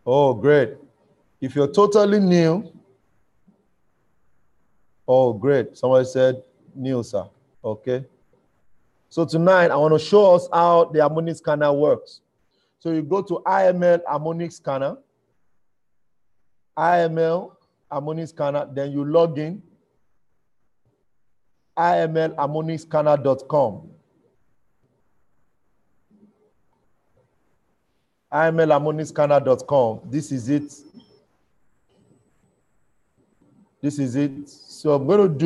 Oh, great. If you're totally new, oh, great. Somebody said new, sir. Okay. So tonight, I want to show us how the Harmonic Scanner works. So you go to IML Harmonic Scanner, IML Harmonic Scanner, then you log in, IMLHarmonicScanner.com. IMLHarmonicScanner.com. This is it. This is it. So I'm going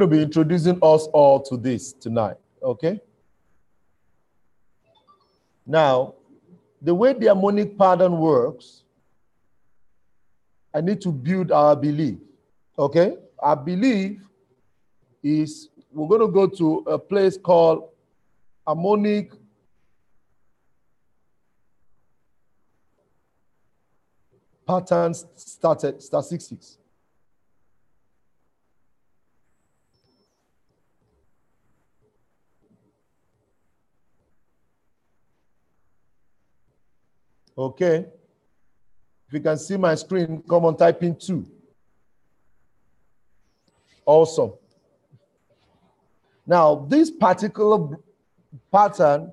to be introducing us all to this tonight, okay? Now, the way the harmonic pattern works, I need to build our belief, okay? Our belief is we're going to go to a place called Harmonic Patterns Statistics. Okay. If you can see my screen, come on, type in 2. Awesome. Now, this particular pattern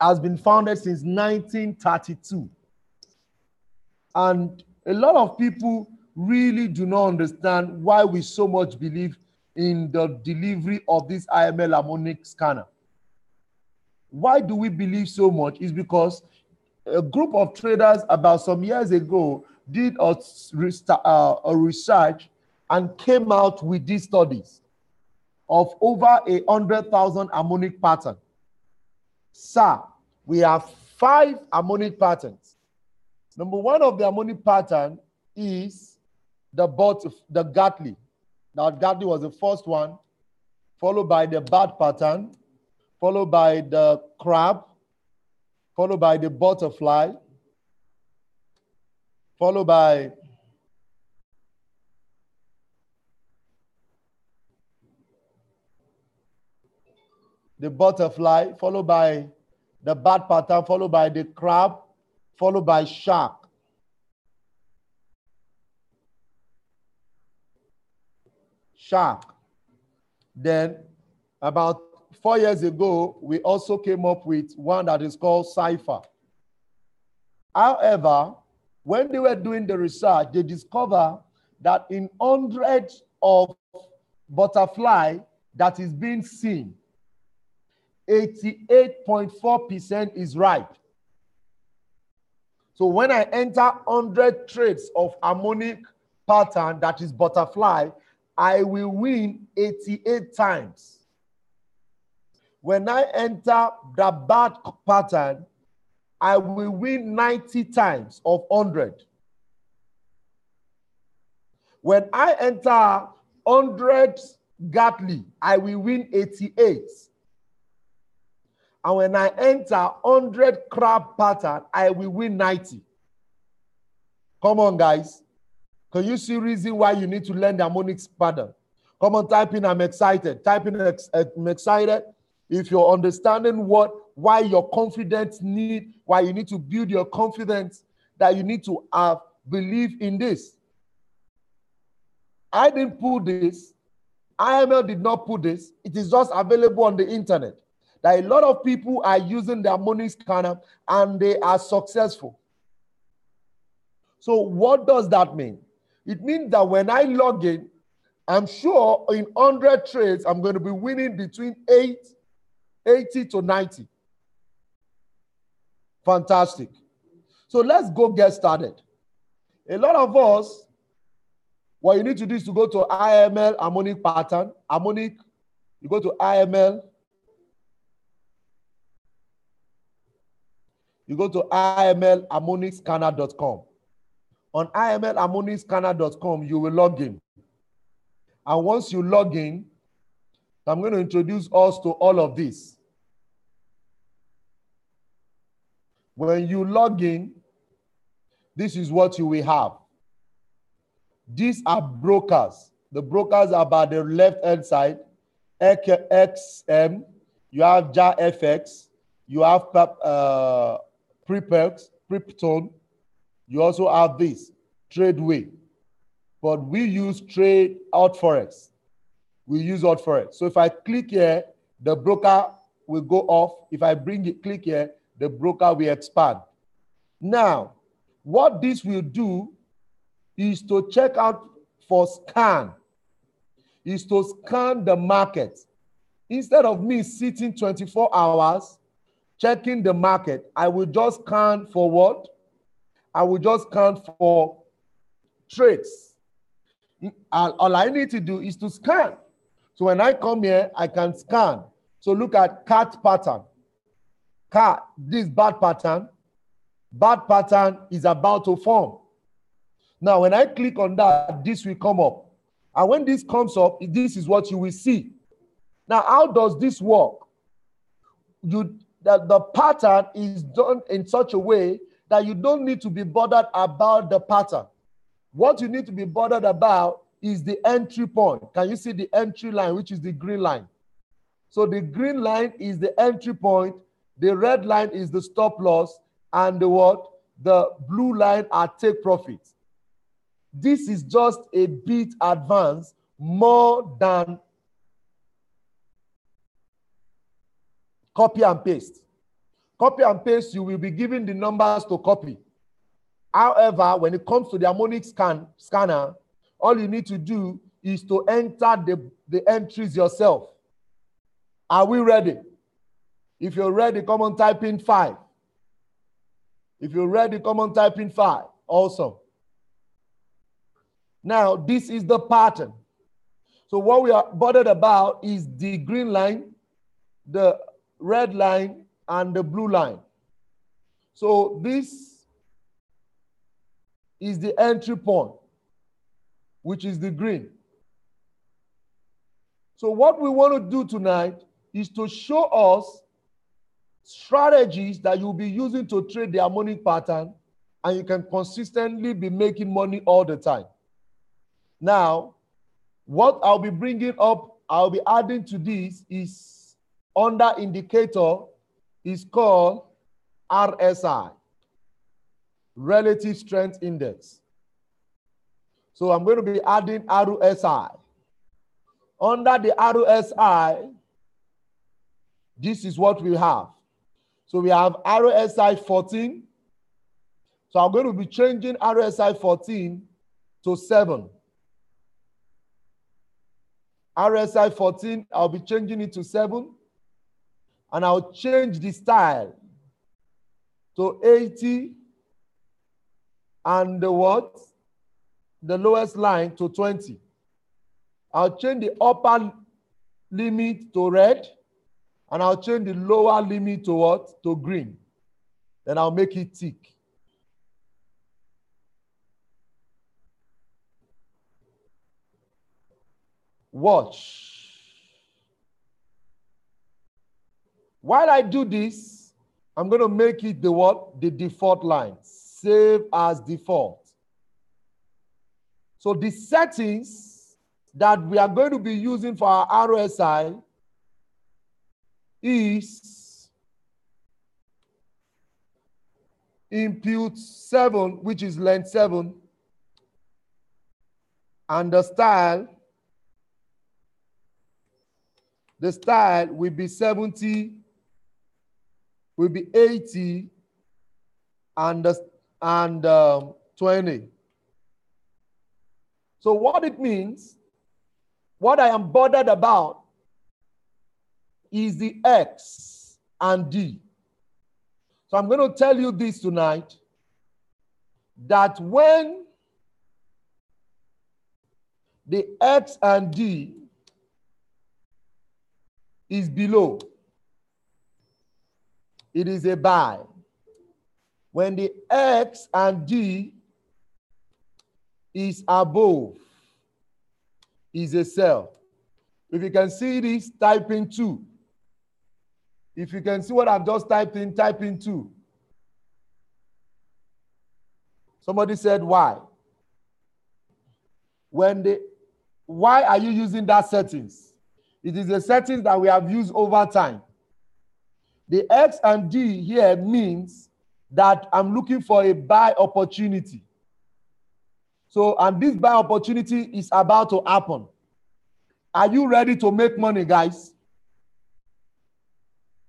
has been founded since 1932. And a lot of people really do not understand why we so much believe in the delivery of this IML Harmonic Scanner. Why do we believe so much? Is because a group of traders about some years ago did a research and came out with these studies of over 100,000 harmonic patterns. Sir, we have 5 harmonic patterns. Number 1 of the harmonic pattern is the Gatli. Now, Gatli was the first one, followed by the bat pattern, followed by the crab, followed by the butterfly, followed by the butterfly, followed by the bat pattern, followed by the crab, followed by shark. Then, about 4 years ago, we also came up with one that is called cipher. However, when they were doing the research, they discovered that in hundreds of butterfly that is being seen, 88.4% is right. So when I enter 100 trades of harmonic pattern that is butterfly, I will win 88 times. When I enter the bat pattern, I will win 90 times of 100. When I enter 100 Gatli, I will win 88. And when I enter 100 crab pattern, I will win 90. Come on, guys. Can you see reason why you need to learn the harmonic pattern? Come on, type in I'm excited. Type in I'm excited. If you're understanding why your confidence why you need to build your confidence, that you need to believe in this. I didn't put this. IML did not put this. It is just available on the internet. That a lot of people are using the Harmonic Scanner and they are successful. So what does that mean? It means that when I log in, I'm sure in 100 trades, I'm going to be winning between 80 to 90. Fantastic. So let's go get started. A lot of us, what you need to do is to go to IML Harmonic Pattern. Harmonic, you go to IML. You go to IMLHarmonicScanner.com. On IMLHarmonicScanner.com, you will log in. And once you log in, I'm going to introduce us to all of this. When you log in, this is what you will have. These are brokers. The brokers are by the left-hand side. XM, you have JAFX, you have Preptone. You also have this, Tradeway. But we use Trade Out Forex. We use Out Forex. So if I click here, the broker will go off. If I click here, the broker will expand. Now, what this will do is to check out for scan, is to scan the market. Instead of me sitting 24 hours checking the market, I will just scan for what? I will just scan for trades. All I need to do is to scan. So when I come here, I can scan. So look at cat pattern. Cat, this bad pattern. Bad pattern is about to form. Now, when I click on that, this will come up. And when this comes up, this is what you will see. Now, how does this work? The pattern is done in such a way that you don't need to be bothered about the pattern. What you need to be bothered about is the entry point. Can you see the entry line, which is the green line? So the green line is the entry point, the red line is the stop loss, and the what? The blue line are take profits. This is just a bit advanced, more than copy and paste. Copy and paste, you will be given the numbers to copy. However, when it comes to the Harmonic Scanner, all you need to do is to enter the entries yourself. Are we ready? If you're ready, come on, type in 5. If you're ready, come on, type in 5. Awesome. Now, this is the pattern. So what we are bothered about is the green line, the red line, and the blue line. So this is the entry point, which is the green. So what we want to do tonight is to show us strategies that you'll be using to trade the harmonic pattern, and you can consistently be making money all the time. Now, what I'll be bringing up, I'll be adding to this is under indicator is called RSI, Relative Strength Index. So I'm going to be adding RSI. Under the RSI, this is what we have. So we have RSI 14. So I'm going to be changing RSI 14 to 7. RSI 14, I'll be changing it to 7. And I'll change the style to 80 and the what? The lowest line to 20. I'll change the upper limit to red, and I'll change the lower limit to what? To green. Then I'll make it tick. Watch. While I do this, I'm going to make it the what? The default line. Save as default. So the settings that we are going to be using for our RSI is input 7, which is length 7, and the style will be 70, will be 80, and 20. So what it means, what I am bothered about is the X and D. So I'm going to tell you this tonight, that when the X and D is below, it is a buy. When the X and D is above, is a sell. If you can see this, type in 2. If you can see what I've just typed in, type in 2. Somebody said why? Why are you using that settings? It is a settings that we have used over time. The X and D here means that I'm looking for a buy opportunity. So, and this buy opportunity is about to happen. Are you ready to make money, guys?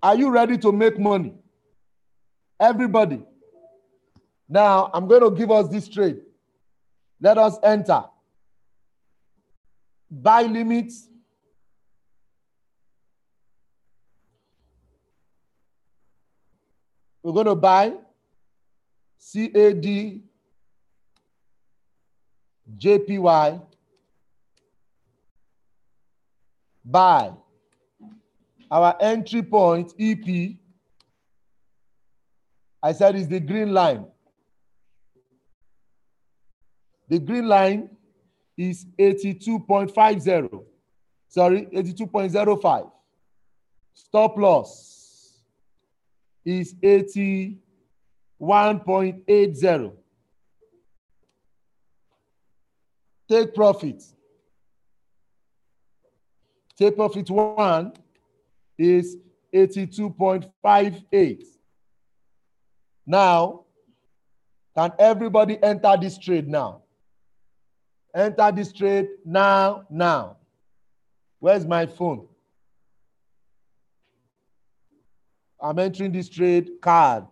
Are you ready to make money? Everybody. Now, I'm going to give us this trade. Let us enter. Buy limits. We're going to buy CAD, JPY, buy. Our entry point, EP, I said is the green line. The green line is 82.50. Sorry, 82.05. Stop loss is 81.80. Take profit. Take profit 1 is 82.58. Now, can everybody enter this trade now? Enter this trade now, now. Where's my phone? I'm entering this trade card.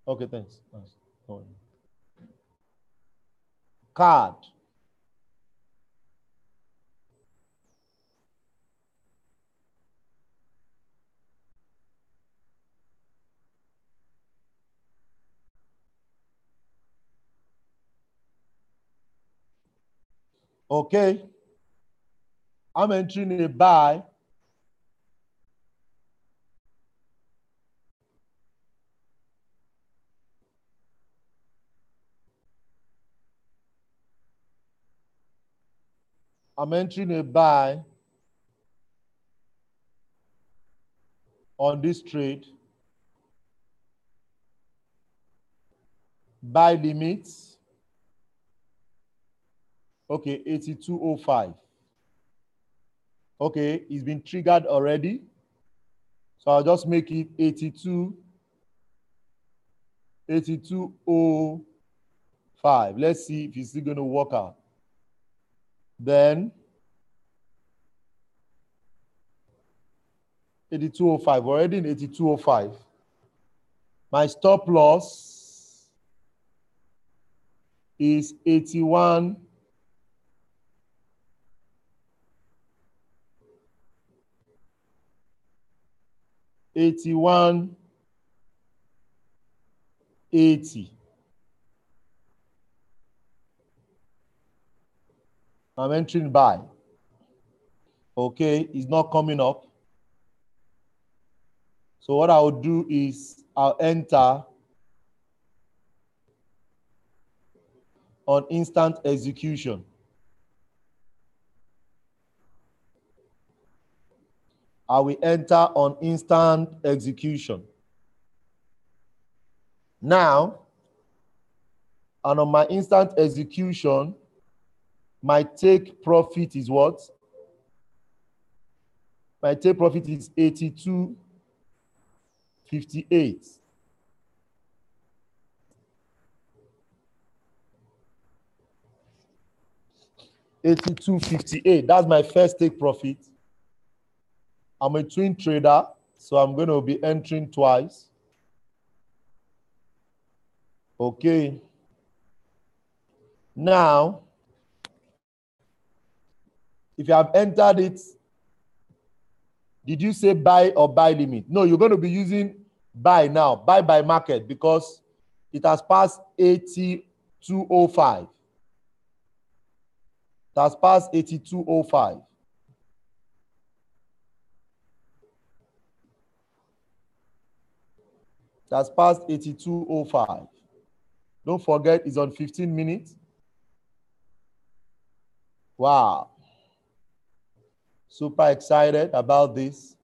Okay, thanks. Card. Okay. I'm entering a buy. I'm entering a buy on this trade. Buy limits. Okay, 82.05. Okay, it's been triggered already. So I'll just make it 82.05. Let's see if it's still going to work out. Then 82.05, already in 82.05. My stop loss is 81. 81.80. I'm entering buy. Okay, it's not coming up. So what I'll do is I'll enter on instant execution. I will enter on instant execution. Now, and on my instant execution, my take profit is what? My take profit is 82.58. $82.58. That's my first take profit. I'm a twin trader, so I'm going to be entering twice. Okay. Now, if you have entered it, did you say buy or buy limit? No, you're going to be using buy now, buy by market, because it has passed 82.05. It has passed 82.05. It has passed 82.05. Don't forget, it's on 15 minutes. Wow. Super excited about this.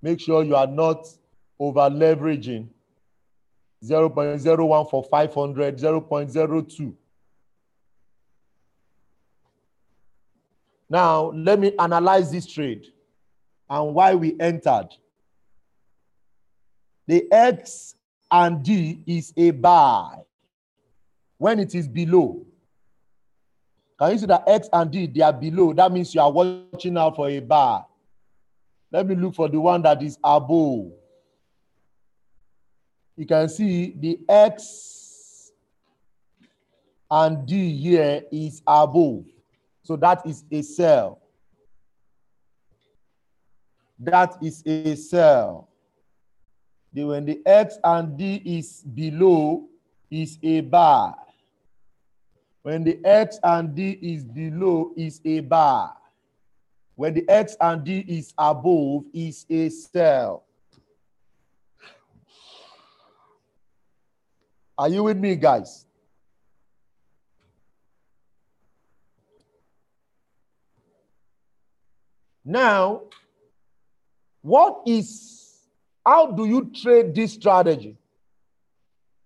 Make sure you are not over leveraging. 0.01 for 500, 0.02. Now, let me analyze this trade and why we entered. The X and D is a buy when it is below. Can you see that X and D, they are below? That means you are watching out for a buy. Let me look for the one that is above. You can see the X and D here is above. So that is a sell. That is a sell. When the X and D is below, is a buy. When the X and D is below, is a buy. When the X and D is above, is a sell. Are you with me, guys? Now, how do you trade this strategy?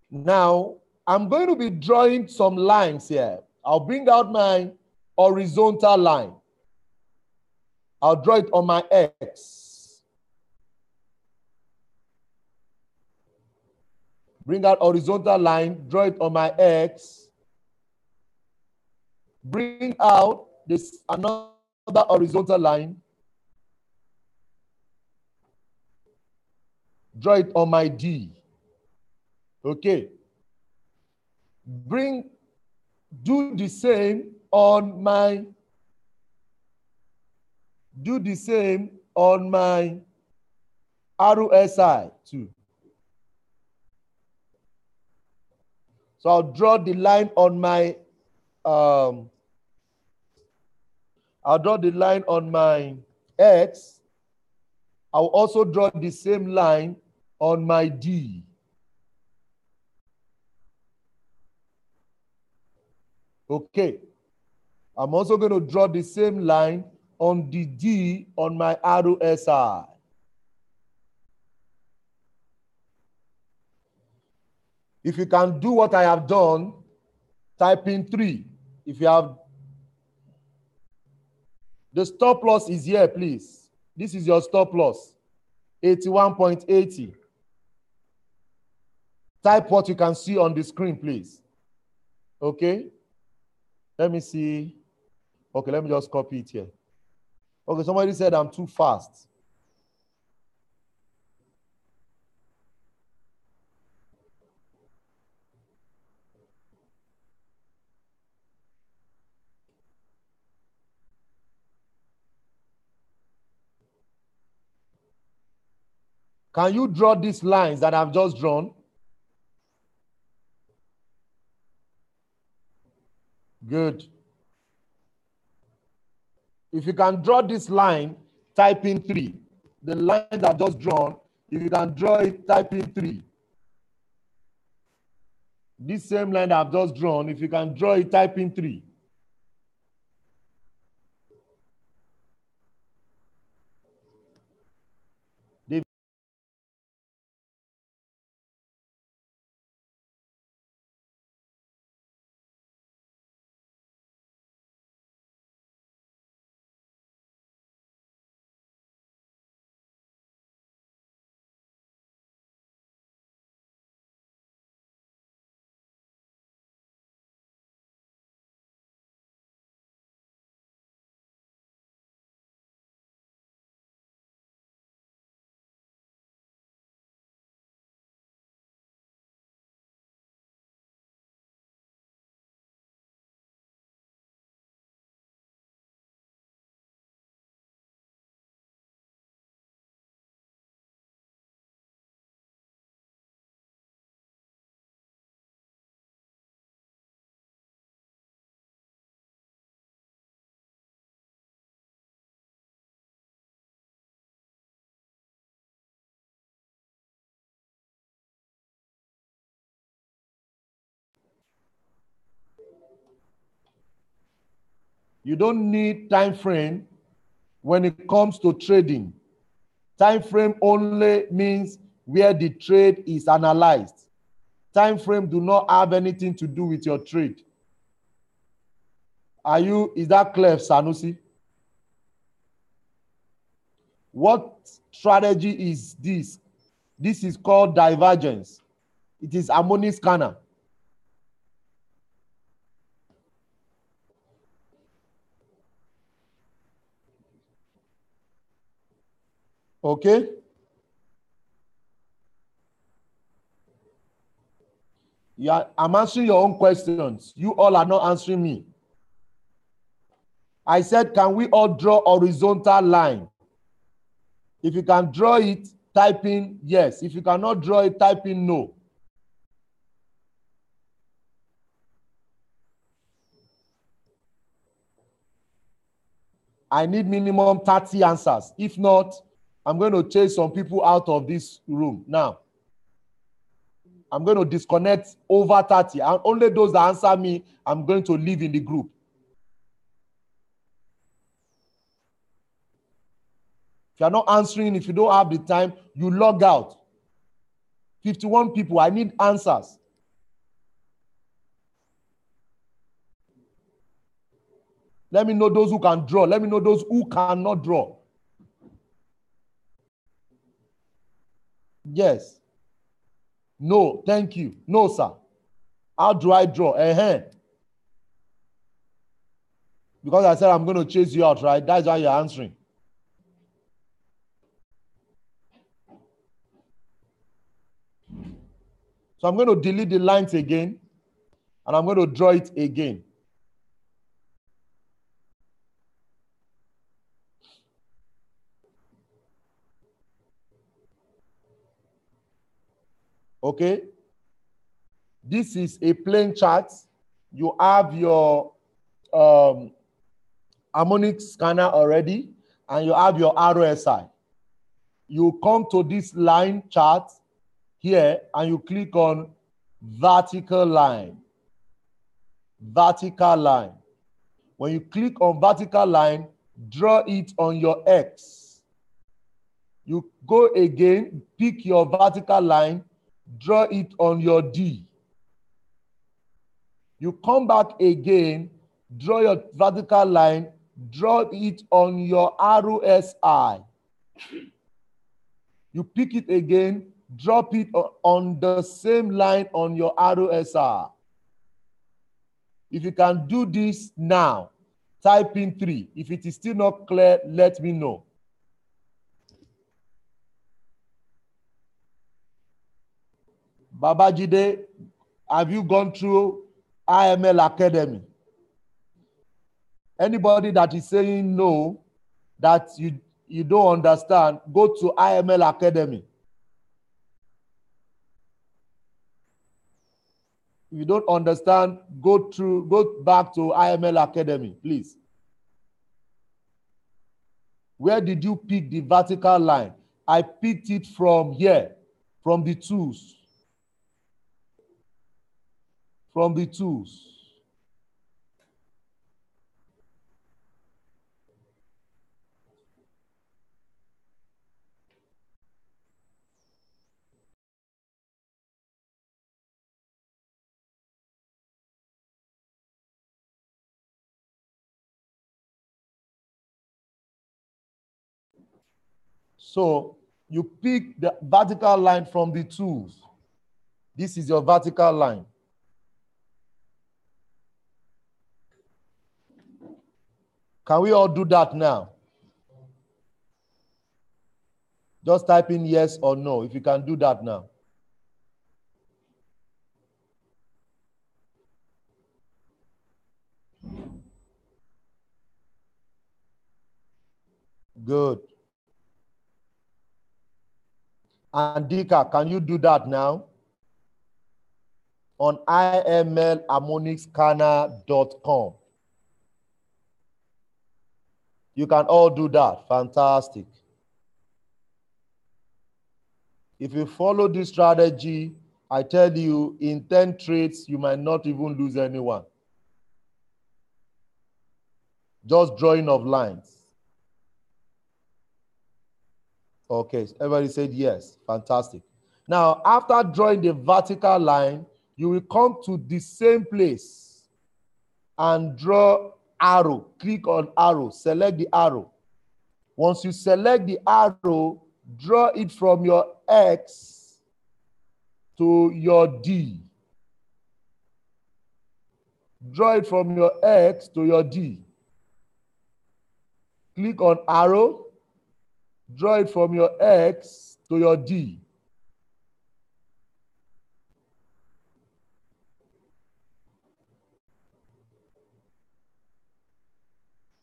Now, I'm going to be drawing some lines here. I'll bring out my horizontal line. I'll draw it on my X. Bring out horizontal line, draw it on my X. Bring out this another horizontal line. Draw it on my D. Okay. Do the same on my RSI too. So I'll draw the line on my X. I'll also draw the same line on my D. Okay. I'm also going to draw the same line on the D on my RSI. If you can do what I have done, type in 3. If you have the stop loss is here, please. This is your stop loss, 81.80. Type what you can see on the screen, please. Okay. Let me see. Okay, let me just copy it here. Okay, somebody said I'm too fast. Can you draw these lines that I've just drawn? Good. If you can draw this line, type in 3. The line that I've just drawn, if you can draw it, type in 3. This same line that I've just drawn, if you can draw it, type in 3. You don't need time frame when it comes to trading. Time frame only means where the trade is analyzed. Time frame do not have anything to do with your trade. Is that clear, Sanusi? What strategy is this? This is called divergence. It is Harmonic Scanner. Okay? Yeah, I'm answering your own questions. You all are not answering me. I said, can we all draw horizontal line? If you can draw it, type in yes. If you cannot draw it, type in no. I need minimum 30 answers. If not, I'm going to chase some people out of this room. Now, I'm going to disconnect over 30. And only those that answer me, I'm going to leave in the group. If you're not answering, if you don't have the time, you log out. 51 people, I need answers. Let me know those who can draw. Let me know those who cannot draw. Yes. No, thank you. No, sir. How do I draw? Because I said I'm going to chase you out, right? That's why you're answering. So I'm going to delete the lines again, and I'm going to draw it again. Okay? This is a plain chart. You have your Harmonic Scanner already, and you have your RSI. You come to this line chart here, and you click on vertical line. Vertical line. When you click on vertical line, draw it on your X. You go again, pick your vertical line, draw it on your D. You come back again, draw your vertical line, draw it on your RSI. You pick it again, drop it on the same line on your RSI. If you can do this now, type in 3. If it is still not clear, let me know. Babajide, have you gone through IML Academy? Anybody that is saying no, that you don't understand, go to IML Academy. If you don't understand, go back to IML Academy, please. Where did you pick the vertical line? I picked it from here, from the tools. From the tools. So you pick the vertical line from the tools. This is your vertical line. Can we all do that now? Just type in yes or no if you can do that now. Good. Andika, can you do that now? On imlharmonicscanner.com. You can all do that. Fantastic. If you follow this strategy, I tell you, in 10 trades, you might not even lose anyone. Just drawing of lines. Okay, everybody said yes. Fantastic. Now, after drawing the vertical line, you will come to the same place and draw arrow. Click on arrow. Select the arrow. Once you select the arrow, draw it from your X to your D. Draw it from your X to your D. Click on arrow. Draw it from your X to your D.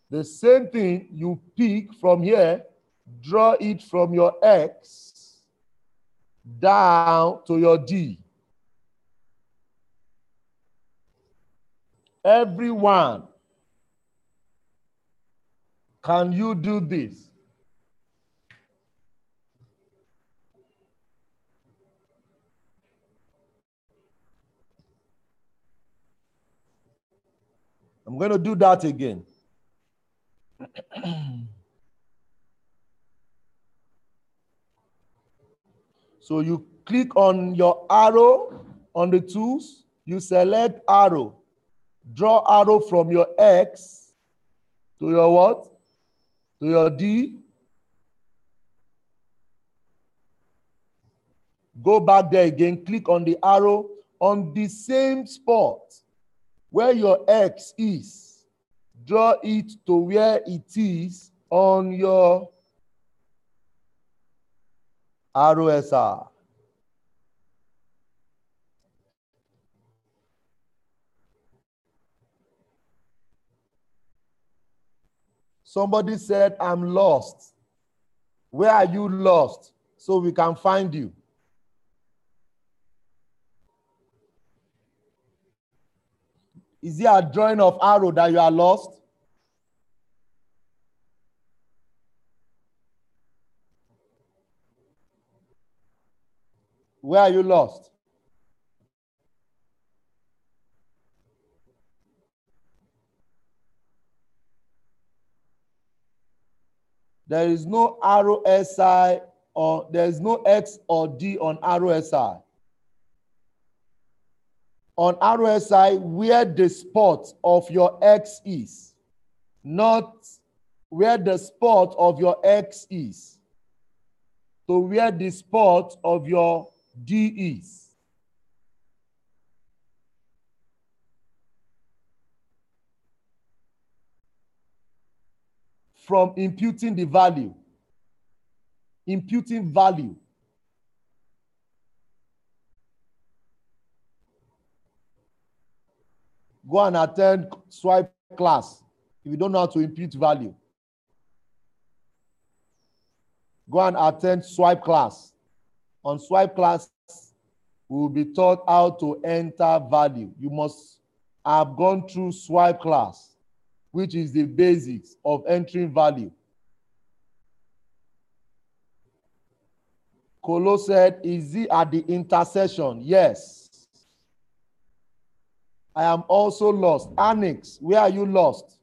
The same thing, you pick from here, draw it from your X down to your D. Everyone, can you do this? I'm going to do that again. So you click on your arrow on the tools, you select arrow, draw arrow from your X to your what? To your D. Go back there again, click on the arrow on the same spot where your X is. Draw it to where it is on your ROSR. Somebody said, I'm lost. Where are you lost? So we can find you. Is there a drawing of arrow that you are lost? Where are you lost? There is no arrow SI or there is no X or D on arrow SI. On arrow SI, where the spot of your X is, not where the spot of your X is, to where the spot of your D is. From imputing the value. Imputing value. Go and attend swipe class if you don't know how to impute value. Go and attend swipe class. On swipe class, we will be taught how to enter value. You must have gone through swipe class, which is the basics of entering value. Kolo said, is he at the intersection? Yes. I am also lost. Annex, where are you lost?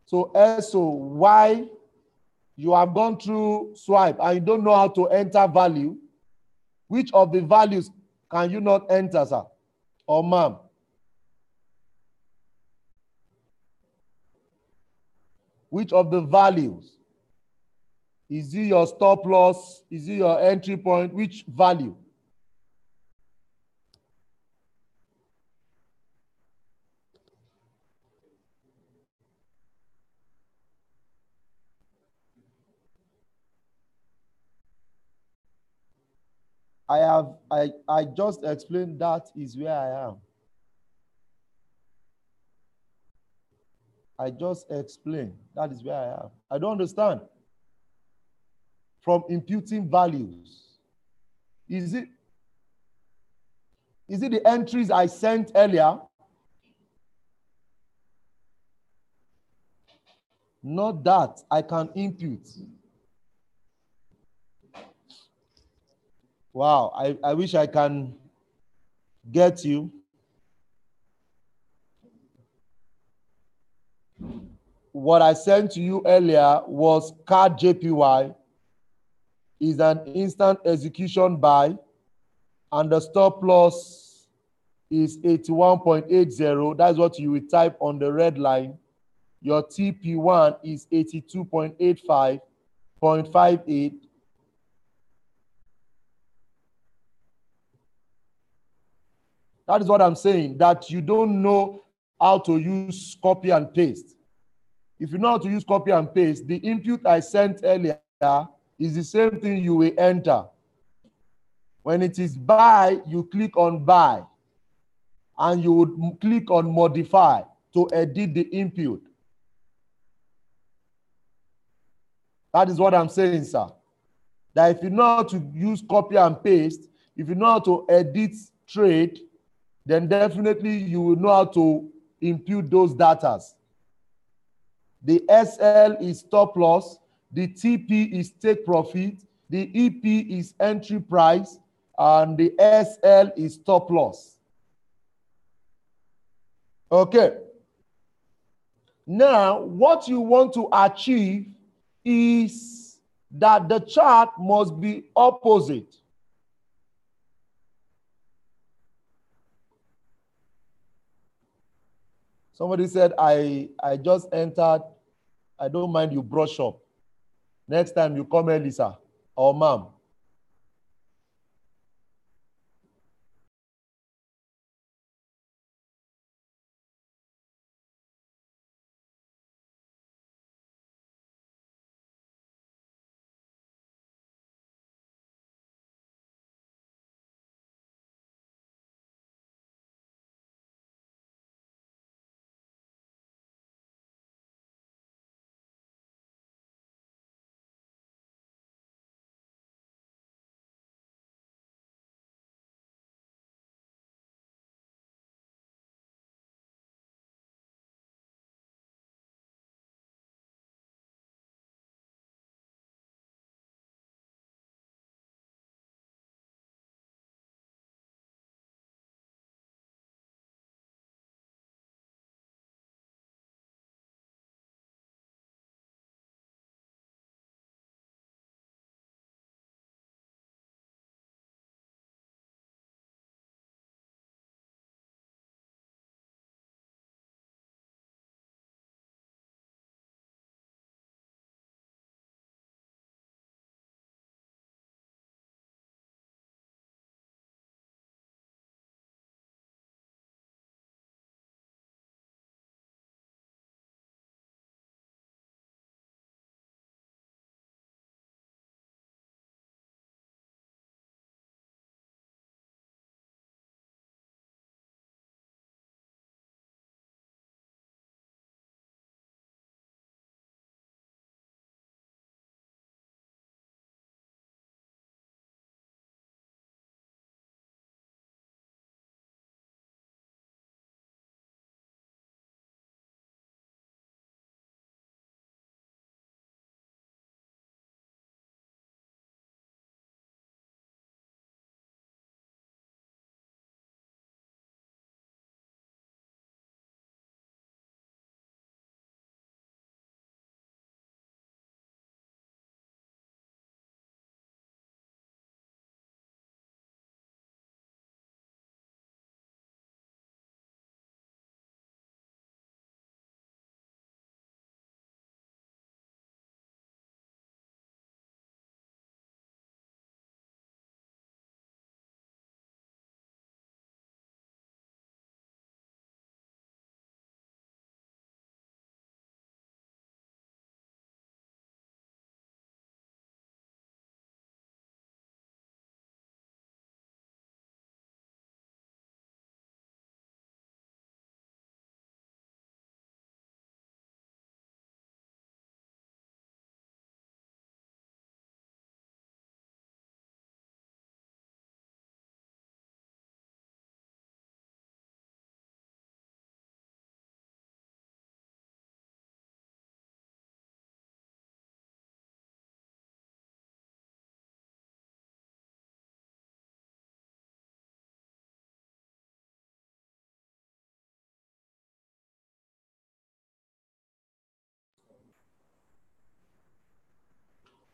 So SO, why you have gone through swipe and you don't know how to enter value? Which of the values can you not enter, sir? Or ma'am? Which of the values? Is it your stop loss? Is it your entry point? Which value? I just explained that is where I am. I just explained that is where I am. I don't understand. From imputing values. Is it the entries I sent earlier? Not that I can impute. Wow, I wish I can get you. What I sent to you earlier was card JPY is an instant execution buy and the stop loss is 81.80. That's what you will type on the red line. Your TP1 is 82.85.58. That is what I'm saying, that you don't know how to use copy and paste. If you know how to use copy and paste, the input I sent earlier is the same thing you will enter. When it is buy, you click on buy, and you would click on modify to edit the input. That is what I'm saying, sir. That if you know how to use copy and paste, if you know how to edit trade, then definitely you will know how to impute those datas. The SL is stop loss, the TP is take profit, the EP is entry price, and the SL is stop loss. Okay. Now, what you want to achieve is that the chart must be opposite. Somebody said, I just entered. I don't mind you brush up. Next time you come early, sir, or ma'am.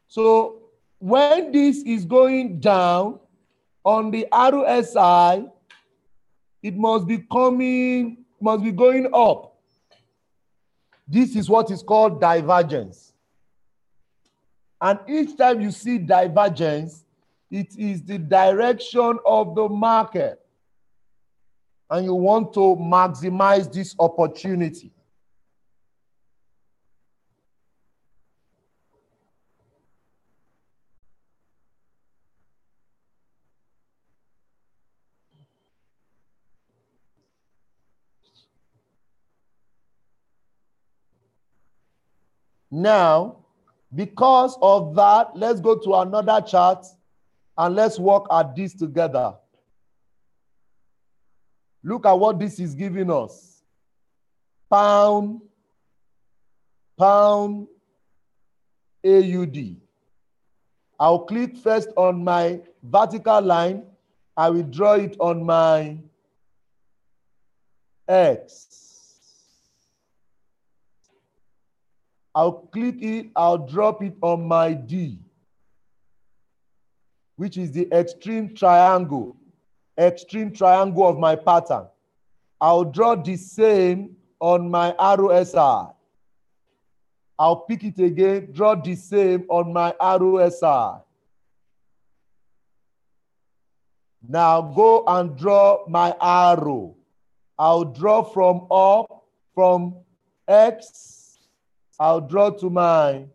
So when this is going down on the RSI, it must be going up. This is what is called divergence. And each time you see divergence, it is the direction of the market. And you want to maximize this opportunity. Now, because of that, let's go to another chart and let's work at this together. Look at what this is giving us. Pound, AUD. I'll click first on my vertical line. I will draw it on my X. I'll click it, I'll drop it on my D, which is the extreme triangle of my pattern. I'll draw the same on my RSI. I'll pick it again, draw the same on my RSI. Now go and draw my arrow. I'll draw from up, from X, I'll draw to my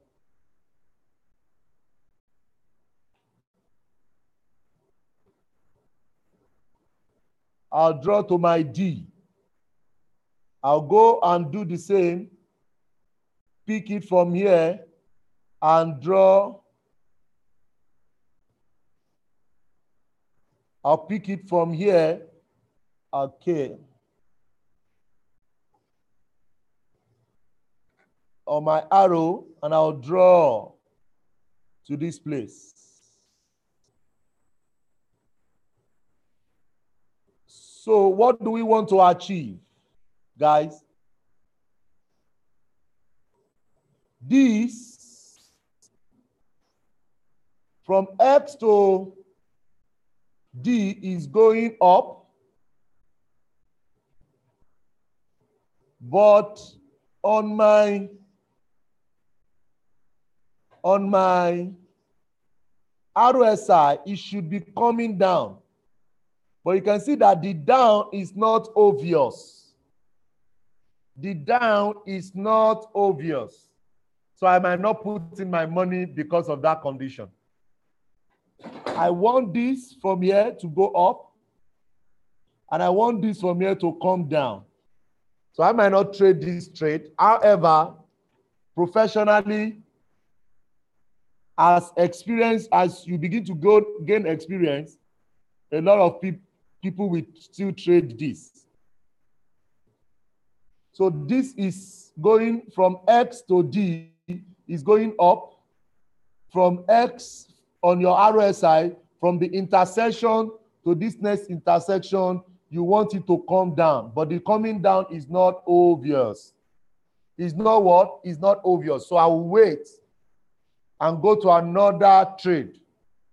D. I'll go and do the same, pick it from here and draw. I'll pick it from here. Okay. On my arrow, and I'll draw to this place. So what do we want to achieve, guys? This, from X to D, is going up, but on my RSI, it should be coming down. But you can see that the down is not obvious. The down is not obvious. So I might not put in my money because of that condition. I want this from here to go up, and I want this from here to come down. So I might not trade this trade. However, professionally, as you begin to gain experience, a lot of people will still trade this. So this is going from X to D, is going up. From X on your RSI, from the intersection to this next intersection, you want it to come down. But the coming down is not obvious. It's not what? It's not obvious. So I will wait and go to another trade.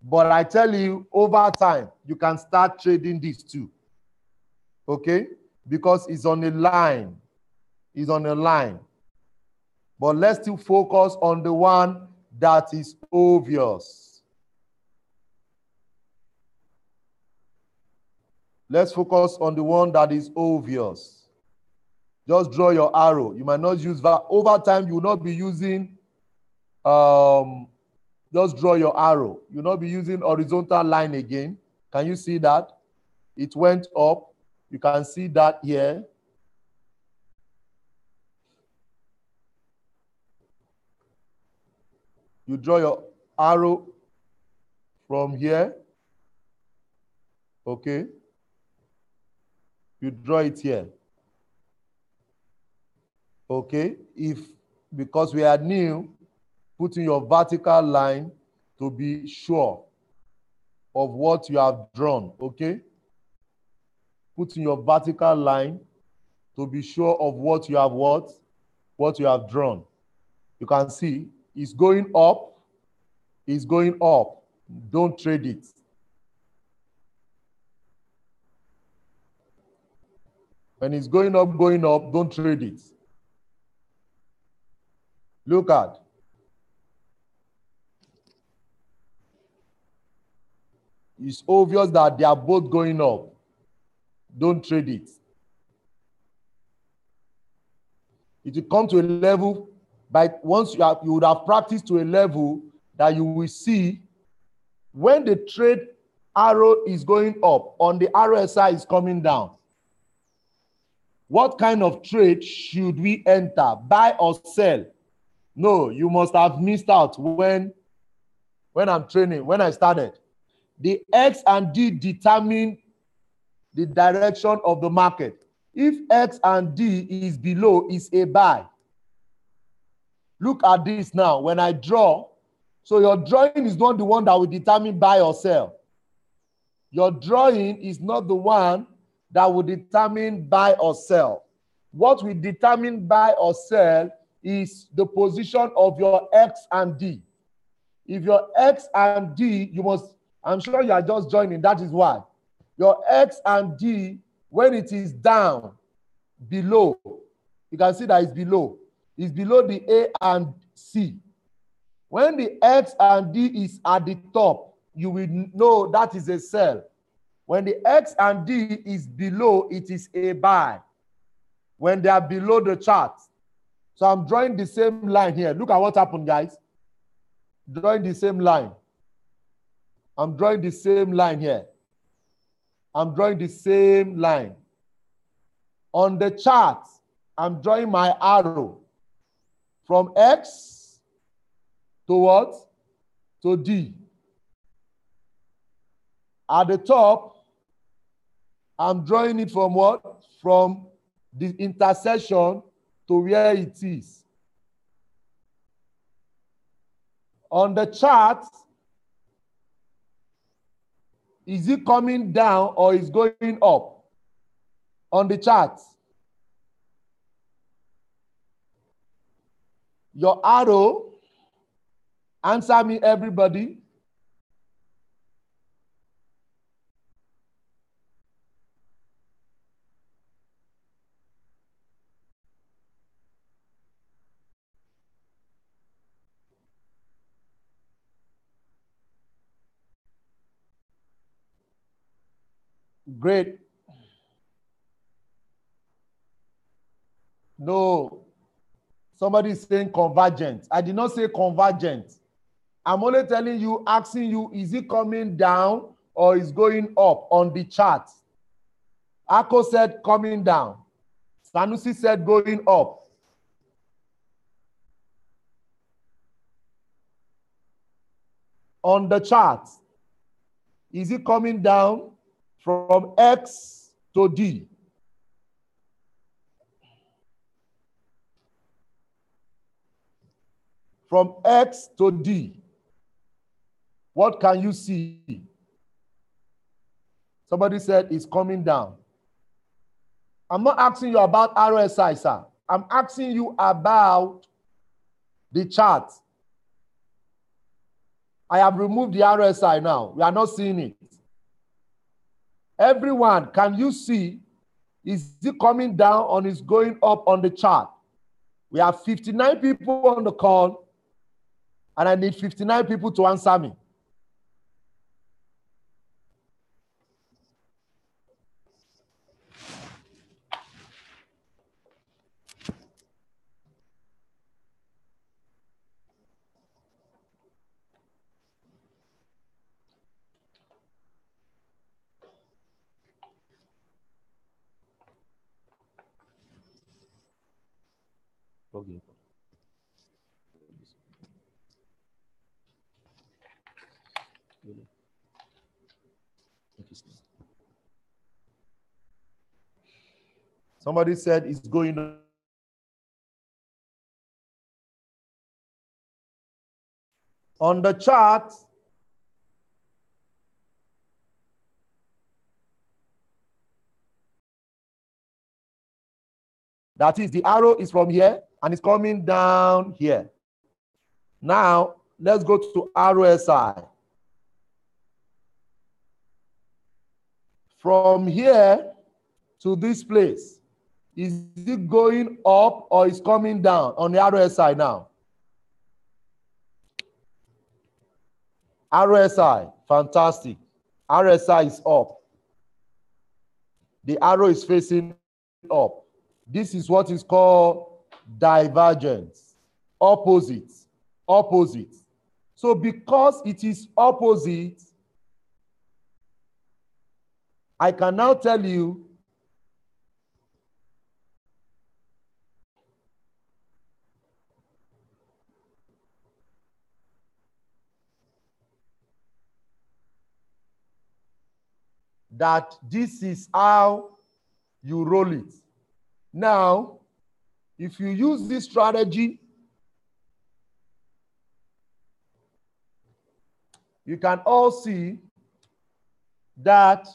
But I tell you, over time, you can start trading this too. Okay? Because it's on a line. It's on a line. But let's still focus on the one that is obvious. Let's focus on the one that is obvious. Just draw your arrow. You might not use that. Over time, you will not be using just draw your arrow. You'll not be using horizontal line again. Can you see that? It went up. You can see that here. You draw your arrow from here. Okay. You draw it here. Okay. Because we are new, put in your vertical line to be sure of what you have drawn, okay? Put in your vertical line to be sure of what you have drawn. You can see it's going up, it's going up. Don't trade it. When it's going up, don't trade it. Look at. It's obvious that they are both going up. Don't trade it. It will come to a level, but once you would have practiced to a level that you will see when the trade arrow is going up, on the RSI is coming down. What kind of trade should we enter? Buy or sell? No, you must have missed out when I'm training, when I started. The X and D determine the direction of the market. If X and D is below, it's a buy. Look at this now. When I draw, so your drawing is not the one that will determine buy or sell. Your drawing is not the one that will determine buy or sell. What will determine buy or sell is the position of your X and D. If your X and D, you must, I'm sure you are just joining, that is why. Your X and D, when it is down, below, you can see that it's below. It's below the A and C. When the X and D is at the top, you will know that is a sell. When the X and D is below, it is a buy. When they are below the chart. So I'm drawing the same line here. Look at what happened, guys. Drawing the same line. I'm drawing the same line here. I'm drawing the same line. On the chart, I'm drawing my arrow from X to what? To D. At the top, I'm drawing it from what? From the intersection to where it is. On the chart, is it coming down or is going up? On the chart. Your arrow, answer me everybody. Great. No. Somebody is saying convergent. I did not say convergent. I'm only telling you, asking you, is it coming down or is going up on the chart? Ako said coming down. Sanusi said going up. On the chart, is it coming down from X to D? From X to D. What can you see? Somebody said it's coming down. I'm not asking you about RSI, sir. I'm asking you about the chart. I have removed the RSI now. We are not seeing it. Everyone, can you see? Is it coming down or is going up on the chart? We have 59 people on the call, and I need 59 people to answer me. Okay. Somebody said it's going on. On the chart, that is, the arrow is from here and it's coming down here. Now, let's go to RSI. From here to this place, Is it going up or is coming down on the RSI now? RSI, fantastic. RSI is up. The arrow is facing up. This is what is called divergence. Opposite. Opposite. So because it is opposite, I can now tell you that this is how you roll it. Now, if you use this strategy, you can all see that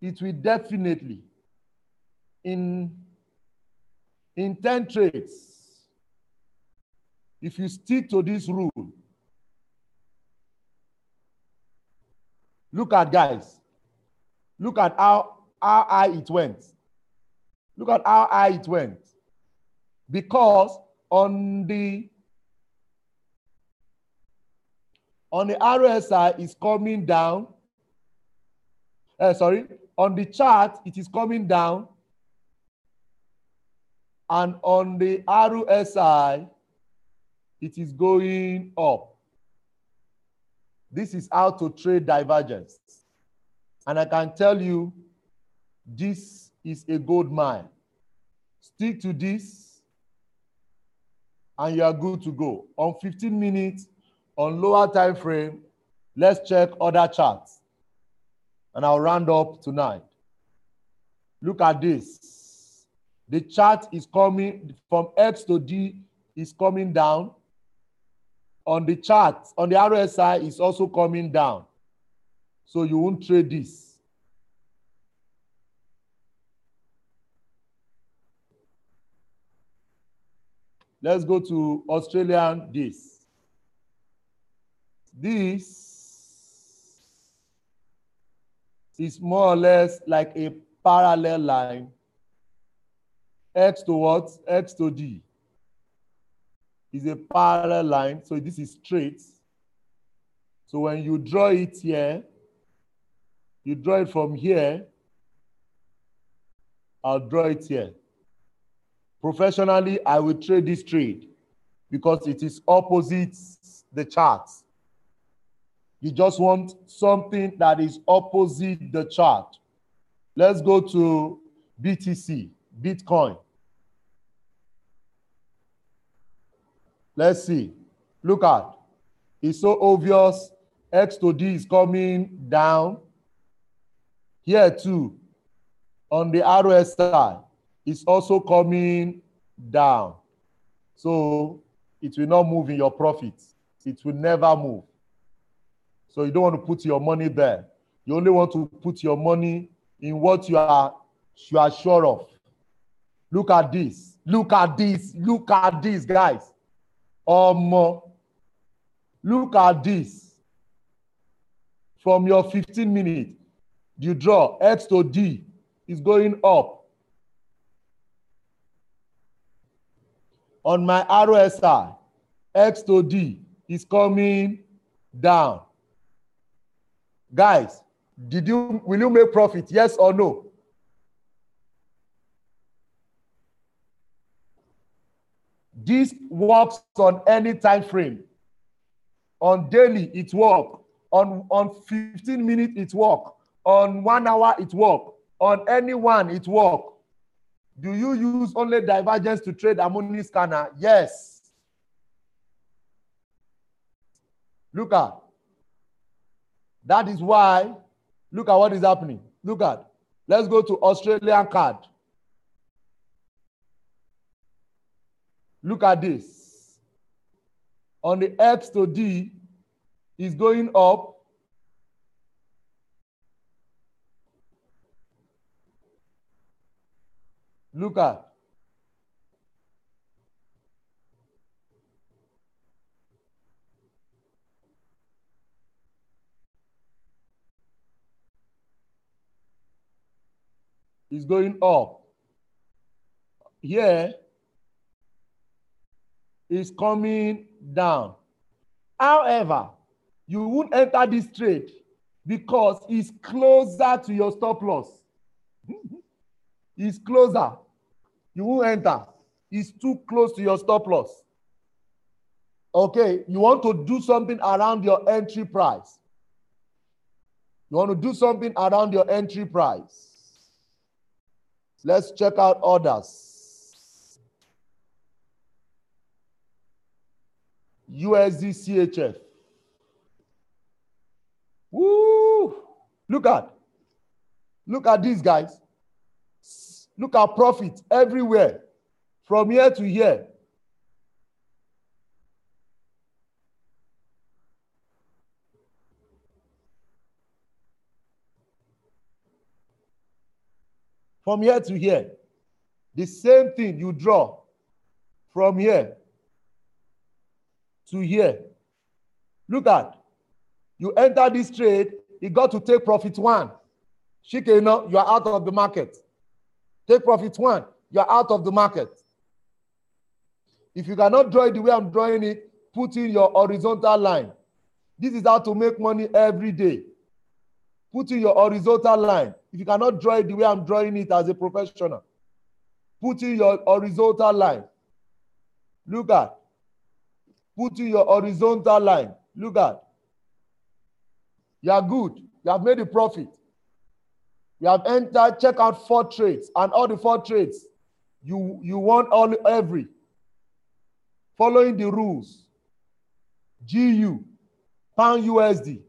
it will definitely, in 10 trades, if you stick to this rule, look at guys, look at how high it went. Look at how high it went. Because on the RSI is coming down. On the chart, it is coming down. And on the RSI, it is going up. This is how to trade divergence. And I can tell you, this is a gold mine. Stick to this, and you are good to go. On 15 minutes, on lower time frame, let's check other charts. And I'll round up tonight. Look at this. The chart is coming from X to D, is coming down. On the chart, on the RSI, is also coming down. So you won't trade this. Let's go to Australian this. This is more or less like a parallel line. X to what? X to D is a parallel line. So this is straight. So when you draw it here, you draw it from here. I'll draw it here. Professionally, I will trade this trade because it is opposite the chart. You just want something that is opposite the chart. Let's go to BTC, Bitcoin. Let's see. Look at. It's so obvious. X to D is coming down. Here too, on the RSI, it's also coming down. So it will not move in your profits. It will never move. So you don't want to put your money there. You only want to put your money in what you are sure of. Look at this. Look at this. Look at this, guys. Look at this. From your 15 minutes, you draw X to D is going up. On my RSI, X to D is coming down. Guys, will you make profit? Yes or no? This works on any time frame. On daily, it works. On 15 minutes, it works. On 1 hour, it works. On any one, it works. Do you use only divergence to trade Harmonic Scanner? Yes. Look at. That is why, look at what is happening. Look at. Let's go to Australian card. Look at this. On the X to D is going up. Look at. It's going up. here is coming down. However, you won't enter this trade because it's closer to your stop loss. It's closer. You won't enter. It's too close to your stop loss. Okay, you want to do something around your entry price. You want to do something around your entry price. Let's check out others. USD CHF. Woo! Look at these guys. Look at profit everywhere. From here to here. From here to here. The same thing you draw from here to here. Look at. You enter this trade, you got to take profit 1. Shikeno, you are out of the market. Take profit 1, you are out of the market. If you cannot draw it the way I'm drawing it, put in your horizontal line. This is how to make money every day. Put in your horizontal line. If you cannot draw it the way I'm drawing it as a professional, put in your horizontal line. Look at. Put in your horizontal line. Look at. You are good. You have made a profit. You have entered, check out 4 trades, and all the 4 trades, you won every. Following the rules. GU, pound USD.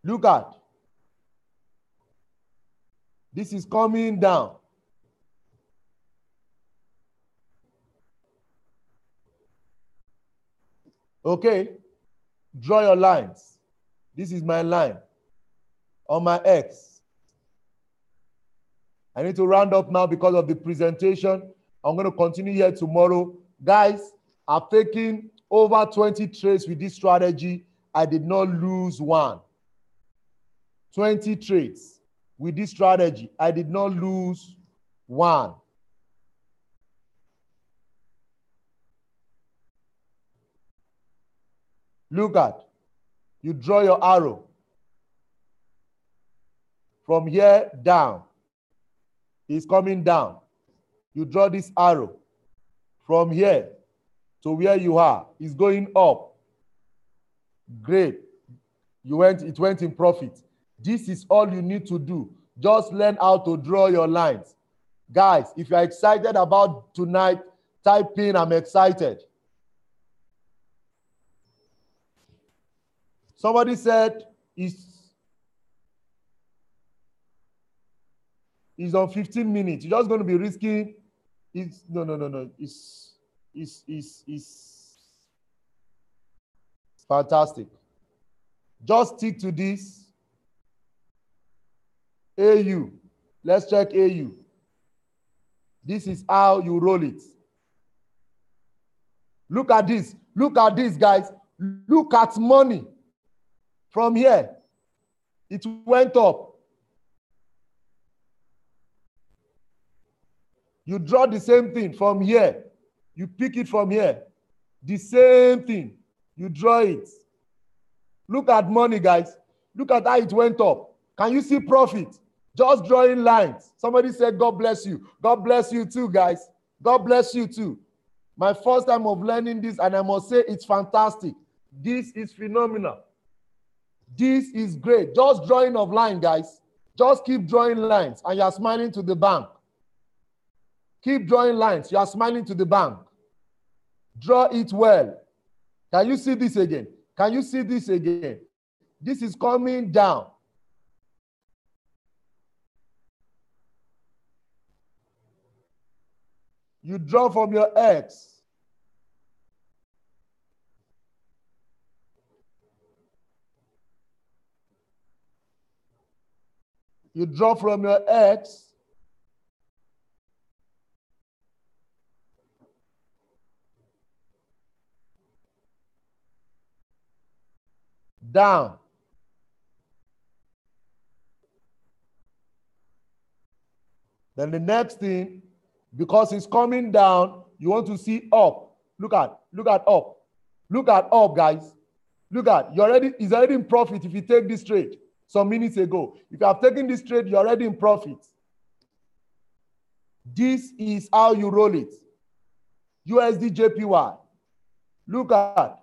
Look at. This is coming down. Okay. Draw your lines. This is my line on my X. I need to round up now because of the presentation. I'm going to continue here tomorrow. Guys, I've taken over 20 trades with this strategy. I did not lose one. 20 trades with this strategy. I did not lose one. Look at. You draw your arrow. From here down. It's coming down. You draw this arrow. From here to where you are. It's going up. Great. It went in profit. This is all you need to do. Just learn how to draw your lines. Guys, if you're excited about tonight, type in "I'm excited." Somebody said it's on 15 minutes. You're just going to be risking. No. It's fantastic. Just stick to this. AU. Let's check AU. This is how you roll it. Look at this. Look at this, guys. Look at money. From here, it went up. You draw the same thing from here. You pick it from here. The same thing. You draw it. Look at money, guys. Look at how it went up. Can you see profit? Just drawing lines. Somebody said, God bless you. God bless you too, guys. God bless you too. My first time of learning this, and I must say it's fantastic. This is phenomenal. This is great. Just drawing of line, guys. Just keep drawing lines, and you're smiling to the bank. Keep drawing lines. You are smiling to the bank. Draw it well. Can you see this again? Can you see this again? This is coming down. You draw from your X. You draw from your X. Down. Then the next thing, because it's coming down, you want to see up. Look at up. Look at up, guys. Look at, it's already in profit if you take this trade some minutes ago. If you have taken this trade, you're already in profit. This is how you roll it. USD JPY. Look at,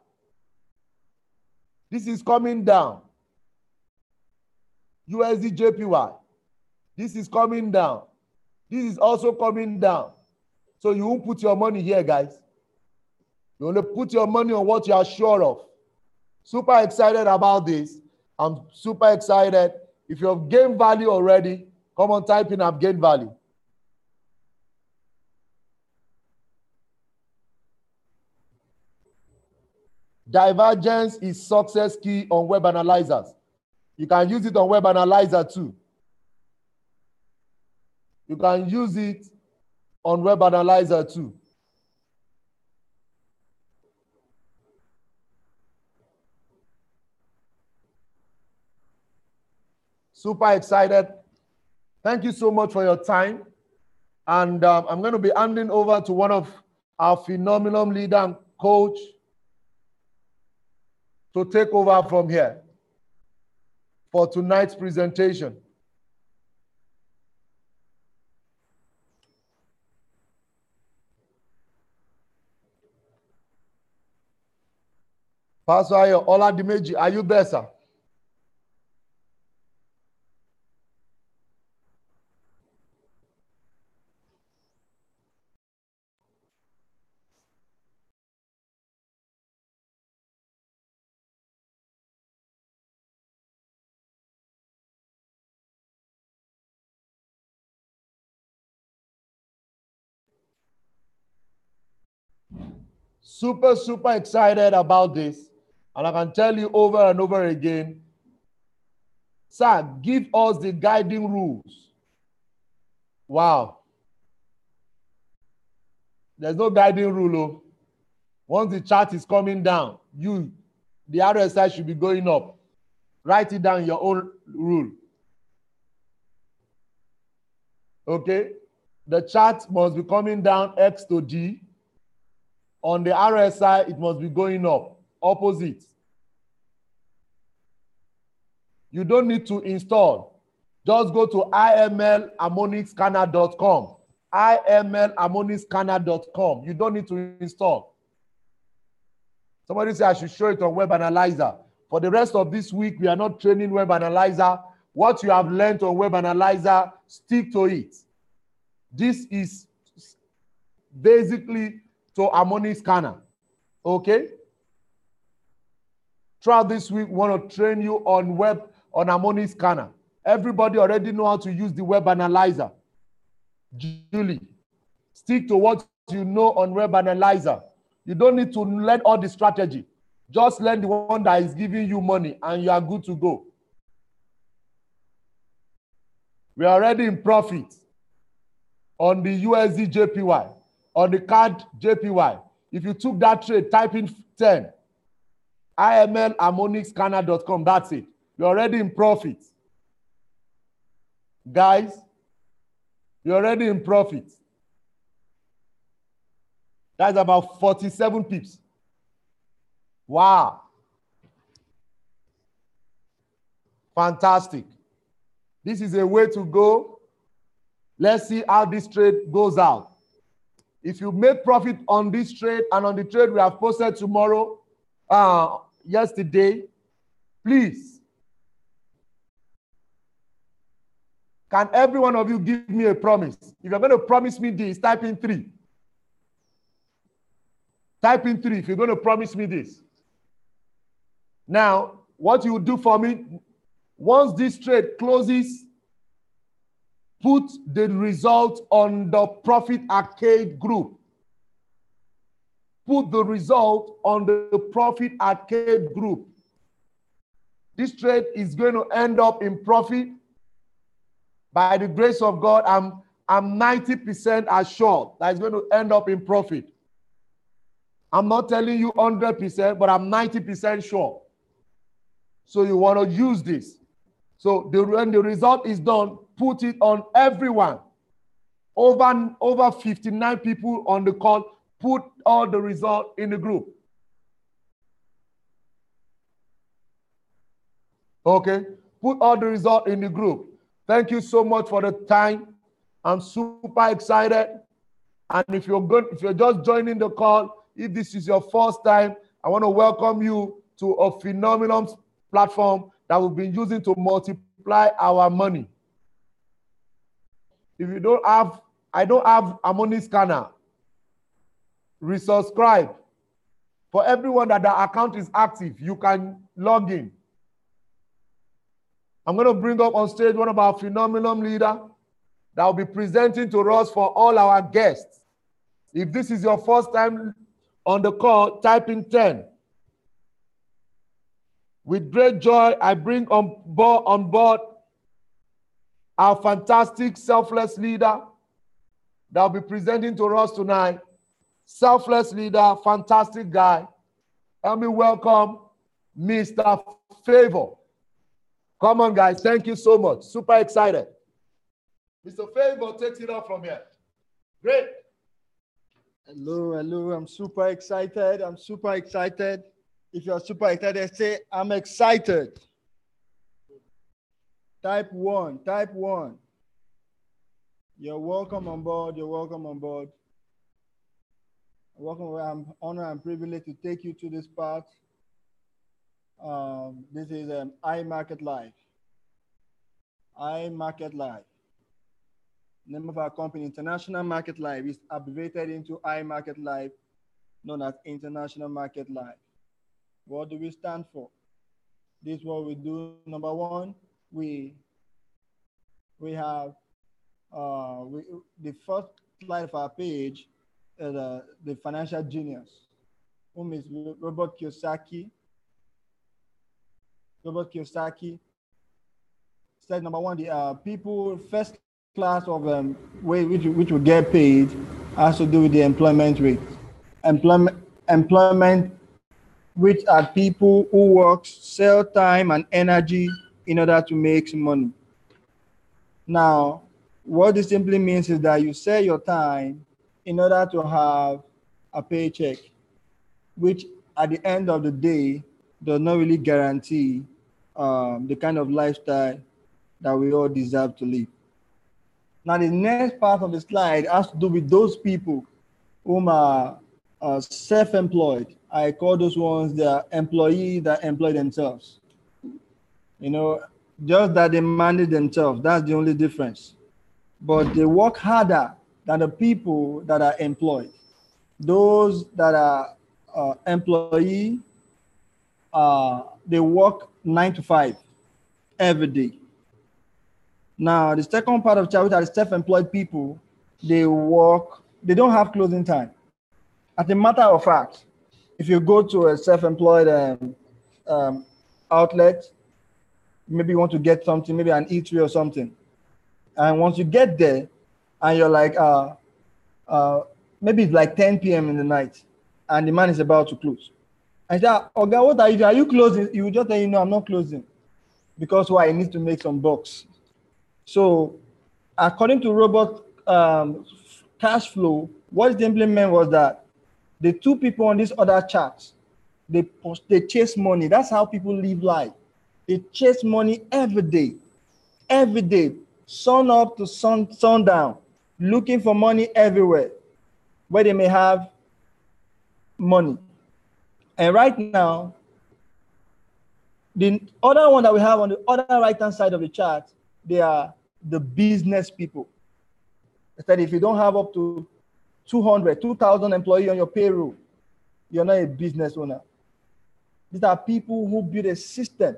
this is coming down. USD JPY. This is coming down. This is also coming down. So you won't put your money here, guys. You only put your money on what you are sure of. Super excited about this. I'm super excited. If you have gained value already, come on, type in I've gained value. Divergence is success key on web analyzers. You can use it on web analyzer too. You can use it on web analyzer too. Super excited. Thank you so much for your time. And I'm going to be handing over to one of our phenomenal leader and coach to take over from here for tonight's presentation. Pastor Ayo Oladimeji, are you there, sir? Super, super excited about this. And I can tell you over and over again, sir, give us the guiding rules. Wow. There's no guiding rule. Oh. Once the chart is coming down, the RSI should be going up. Write it down in your own rule. Okay? The chart must be coming down X to D. On the RSI, it must be going up. Opposite. You don't need to install. Just go to IMarketscanner.com. IMarketscanner.com. You don't need to install. Somebody said I should show it on Web Analyzer. For the rest of this week, we are not training Web Analyzer. What you have learned on Web Analyzer, stick to it. This is basically to Harmonic Scanner. Okay? Throughout this week, we want to train you on Harmonic Scanner. Everybody already know how to use the Web Analyzer. Julie, stick to what you know on Web Analyzer. You don't need to learn all the strategy. Just learn the one that is giving you money and you are good to go. We are already in profit on the USD JPY, on the card JPY. If you took that trade, type in 10. IMarketscanner.com, that's it. You're already in profit. Guys, you're already in profit. That's about 47 pips. Wow. Fantastic. This is a way to go. Let's see how this trade goes out. If you make profit on this trade and on the trade we have posted tomorrow, yesterday, please, can every one of you give me a promise? If you're going to promise me this, type in 3. Type in 3 if you're going to promise me this. Now, what you will do for me, once this trade closes, put the result on the Profit Arcade group. Put the result on the Profit Arcade group. This trade is going to end up in profit. By the grace of God, I'm 90% assured that it's going to end up in profit. I'm not telling you 100%, but I'm 90% sure. So you want to use this. So when the result is done, put it on everyone. Over 59 people on the call. Put all the result in the group. Okay, put all the result in the group. Thank you so much for the time. I'm super excited. And if you're just joining the call, if this is your first time, I want to welcome you to a phenomenal platform that we've been using to multiply our money. If you don't have, I don't have Harmonic Scanner, resubscribe. For everyone that the account is active, you can log in. I'm going to bring up on stage one of our phenomenal leaders that will be presenting to us for all our guests. If this is your first time on the call, type in 10. With great joy, I bring on board our fantastic selfless leader that will be presenting to us tonight. Selfless leader, fantastic guy. Help me welcome Mr. Favor. Come on, guys. Thank you so much. Super excited. Mr. Favor takes it off from here. Great. Hello. I'm super excited. If you're super excited, say, I'm excited. Type 1. You're welcome on board. I'm honored and privileged to take you to this part. This is IMarket Live. IMarket Live. Name of our company, International Market Live, is abbreviated into IMarket Live, known as International Market Live. What do we stand for? This is what we do. Number one, we have the first slide of our page is the financial genius, whom is Robert Kiyosaki. Said number one, the people first class of way which will get paid has to do with the employment rate. Employment, which are people who work, sell time and energy in order to make some money. Now, what this simply means is that you sell your time in order to have a paycheck, which at the end of the day does not really guarantee the kind of lifestyle that we all deserve to live. Now, the next part of the slide has to do with those people whom are self-employed. I call those ones the employees that employ themselves. You know, just that they manage themselves. That's the only difference. But they work harder than the people that are employed. Those that are employee, they work 9 to 5 every day. Now, the second part of chart, which are the self-employed people, they don't have closing time. As a matter of fact, if you go to a self-employed outlet, maybe you want to get something, maybe an eatery or something, and once you get there, and you're like, maybe it's like 10 p.m. in the night, and the man is about to close. I say, okay, what are you doing? Are you closing? You just say, no, I'm not closing. Because why? I need to make some bucks. So, according to Robert cash flow, what it implemented was that the two people on this other chart, they chase money. That's how people live life. They chase money every day, sun up to sundown, looking for money everywhere where they may have money. And right now, the other one that we have on the other right-hand side of the chart, they are the business people. I said if you don't have up to 2,000 employees on your payroll, you're not a business owner. These are people who build a system.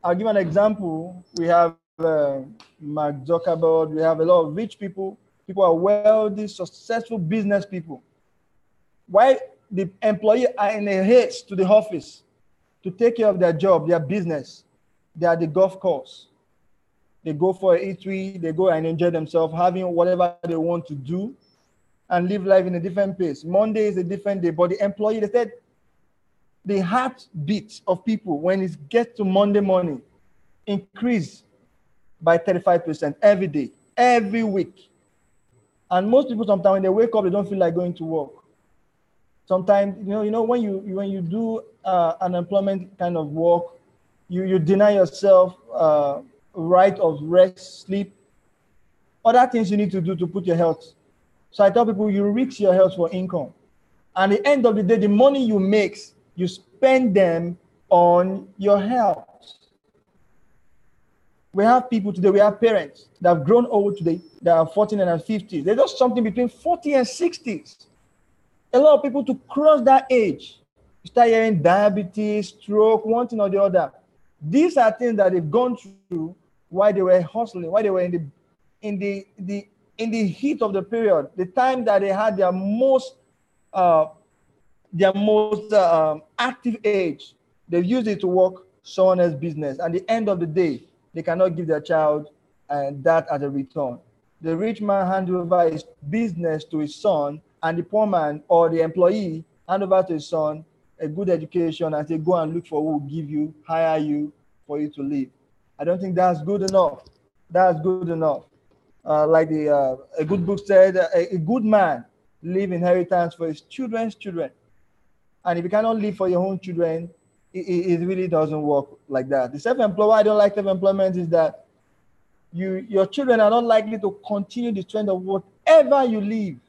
I'll give an example. We have Mark Zuckerberg. We have a lot of rich people. People are wealthy, successful business people. Why the employees are in a haste to the office to take care of their job, their business? They are the golf course. They go for an eatery, they go and enjoy themselves, having whatever they want to do and live life in a different pace. Monday is a different day, but the employee, they said, the heartbeat of people when it gets to Monday morning increase by 35% every day, every week. And most people sometimes when they wake up, they don't feel like going to work. Sometimes, when you do unemployment kind of work, you deny yourself right of rest, sleep, other things you need to do to put your health. So I tell people you risk your health for income. And at the end of the day, the money you make, you spend them on your health. We have people today, we have parents that have grown old today, that are 40 and 50. They're just something between 40 and 60s. A lot of people to cross that age, you start hearing diabetes, stroke, one thing or the other. These are things that they've gone through while they were hustling, while they were in the heat of the period, the time that they had their most active age. They've used it to work someone else's business. At the end of the day, they cannot give their child that as a return. The rich man hands over his business to his son, and the poor man or the employee hand over to his son a good education and say, go and look for who will give you, hire you for you to live. I don't think that's good enough. That's good enough. Like a good book said, a good man leave inheritance for his children's children. And if you cannot live for your own children, it really doesn't work like that. The self-employed, why I don't like self-employment is that your children are not likely to continue the trend of whatever you leave.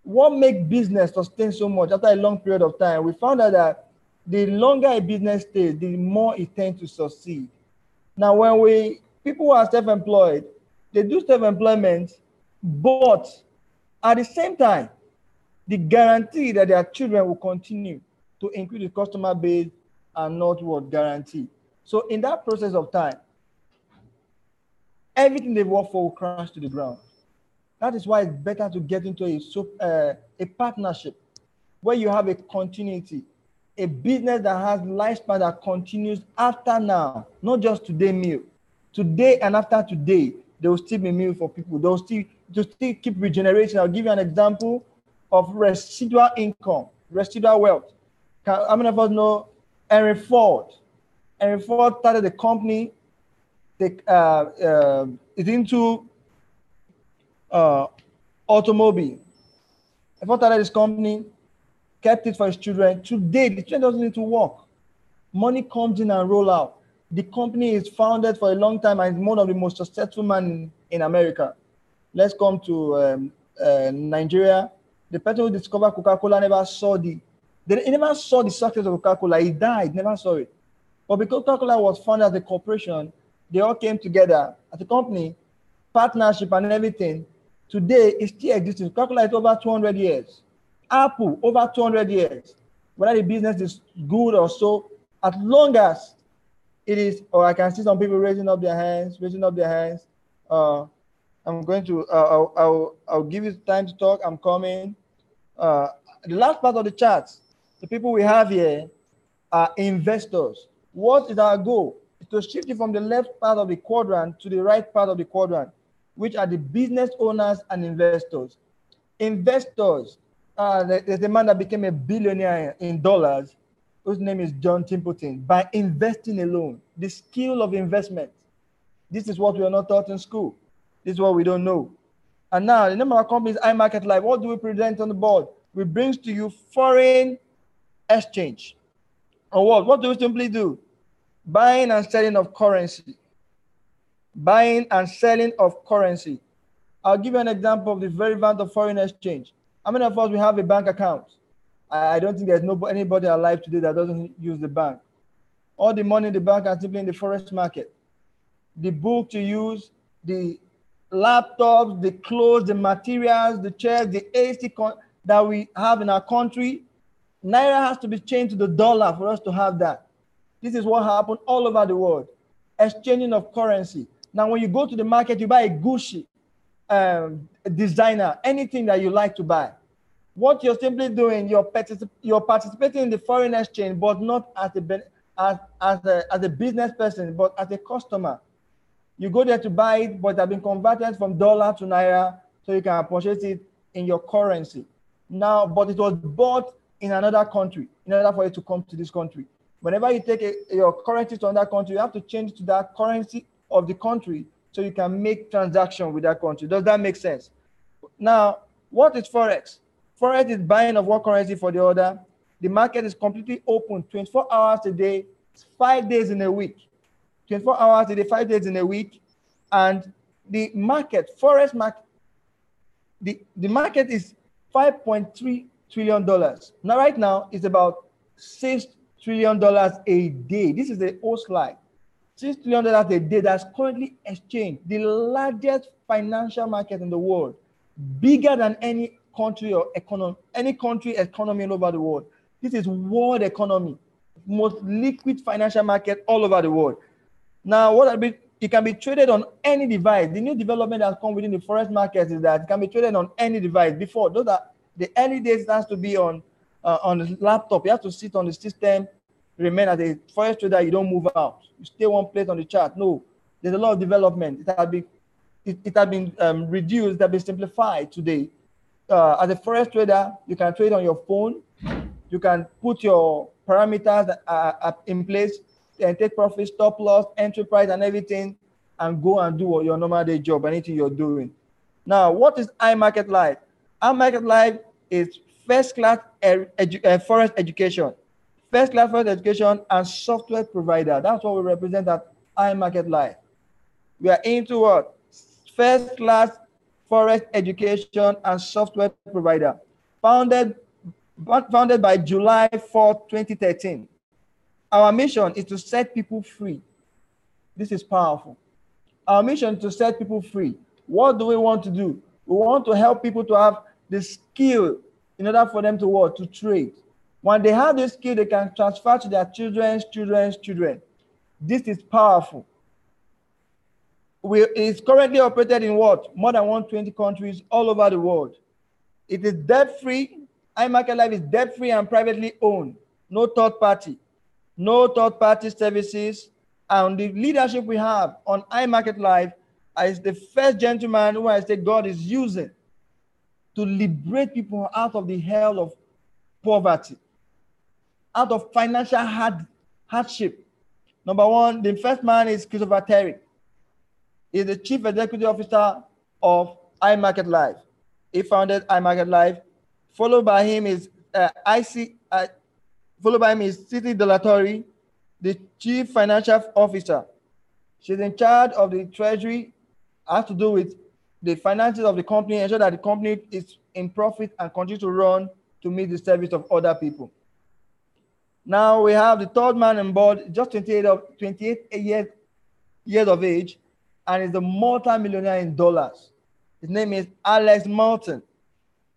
What makes business sustain so much after a long period of time? We found out that the longer a business stays, the more it tends to succeed. Now, when people who are self-employed, they do self-employment, but at the same time, the guarantee that their children will continue to increase the customer base and not what guarantee. So in that process of time, everything they work for will crash to the ground. That is why it's better to get into a partnership where you have a continuity, a business that has lifespan that continues after now, not just today meal. Today and after today, there will still be meal for people. They'll still keep regenerating. I'll give you an example of residual income, residual wealth. How many of us know Henry Ford? Henry Ford started a company. It's into automobile. Henry Ford started this company, kept it for his children. Today, the children doesn't need to work. Money comes in and roll out. The company is founded for a long time and is one of the most successful men in America. Let's come to Nigeria. The person who discovered Coca-Cola never saw he never saw the success of Coca-Cola. He died, never saw it. But because Coca-Cola was founded as a corporation, they all came together as a company, partnership and everything. Today, it still exists. Coca-Cola is over 200 years. Apple, over 200 years. Whether the business is good or so, as long as it is, or I can see some people raising up their hands. I'm going to, I'll give you time to talk. I'm coming. The last part of the chart, the people we have here are investors. What is our goal? It's to shift it from the left part of the quadrant to the right part of the quadrant, which are the business owners and investors. Investors, there's a man that became a billionaire in dollars, whose name is John Templeton, by investing alone. The skill of investment. This is what we are not taught in school. This is what we don't know. And now, the name of our company is IMarkets Live. What do we present on the board? We bring to you foreign exchange. Or what? What do we simply do? Buying and selling of currency. Buying and selling of currency. I'll give you an example of the very amount of foreign exchange. How many of us we have a bank account? I don't think there's anybody alive today that doesn't use the bank. All the money in the bank are simply in the forex market. The book to use, the laptops, the clothes, the materials, the chairs, the AC that we have in our country, Naira has to be changed to the dollar for us to have that. This is what happened all over the world. Exchanging of currency. Now, when you go to the market, you buy a Gucci, designer, anything that you like to buy. What you're simply doing, you're participating in the foreign exchange, but not as a business person, but as a customer. You go there to buy it, but it has been converted from dollar to Naira, so you can purchase it in your currency. Now, but it was bought in another country in order for it to come to this country. Whenever you take your currency to another country, you have to change to that currency of the country so you can make transaction with that country. Does that make sense? Now, what is Forex? Forex is buying of one currency for the other. The market is completely open 24 hours a day, 5 days in a week. 24 hours a day, 5 days in a week. And the market, Forex market, the market is $5.3 trillion. Now, right now, it's about $6 trillion a day. This is the old slide. $6 trillion a day that's currently exchanged, the largest financial market in the world, bigger than any country or economy, any country economy all over the world. This is world economy, most liquid financial market all over the world. Now, it can be traded on any device. The new development that has come within the Forex market is that it can be traded on any device. Before, those are the early days, it has to be on the laptop. You have to sit on the system, remain as a Forex trader. You don't move out. You stay one place on the chart. No, there's a lot of development. It has been reduced. It has been simplified today. As a Forex trader, you can trade on your phone. You can put your parameters in place and take profit, stop loss, entry price, and everything, and go and do your normal day job, anything you're doing. Now, what is iMarket Live? iMarket Live is first-class Forex education. First-class Forex education and software provider. That's what we represent at iMarket Live. We are into what? First-class Forex education and software provider. Founded by July 4, 2013. Our mission is to set people free. This is powerful. Our mission is to set people free. What do we want to do? We want to help people to have the skill in order for them to trade. When they have this skill, they can transfer to their children's children. This is powerful. It's currently operated in what? More than 120 countries all over the world. It is debt-free. iMarket Live is debt-free and privately owned. No third party. No third-party services. And the leadership we have on iMarket Live is the first gentleman who I say God is using to liberate people out of the hell of poverty, out of financial hardship. Number one, the first man is Christopher Terry. He's the Chief Executive Officer of iMarket Live. He founded iMarket Live. Followed by him is Siti Delatori, the Chief Financial Officer. She's in charge of the treasury, has to do with the finances of the company, ensure that the company is in profit and continue to run to meet the service of other people. Now we have the third man on board, just 28 years of age, and is a multi-millionaire in dollars. His name is Alex Moulton,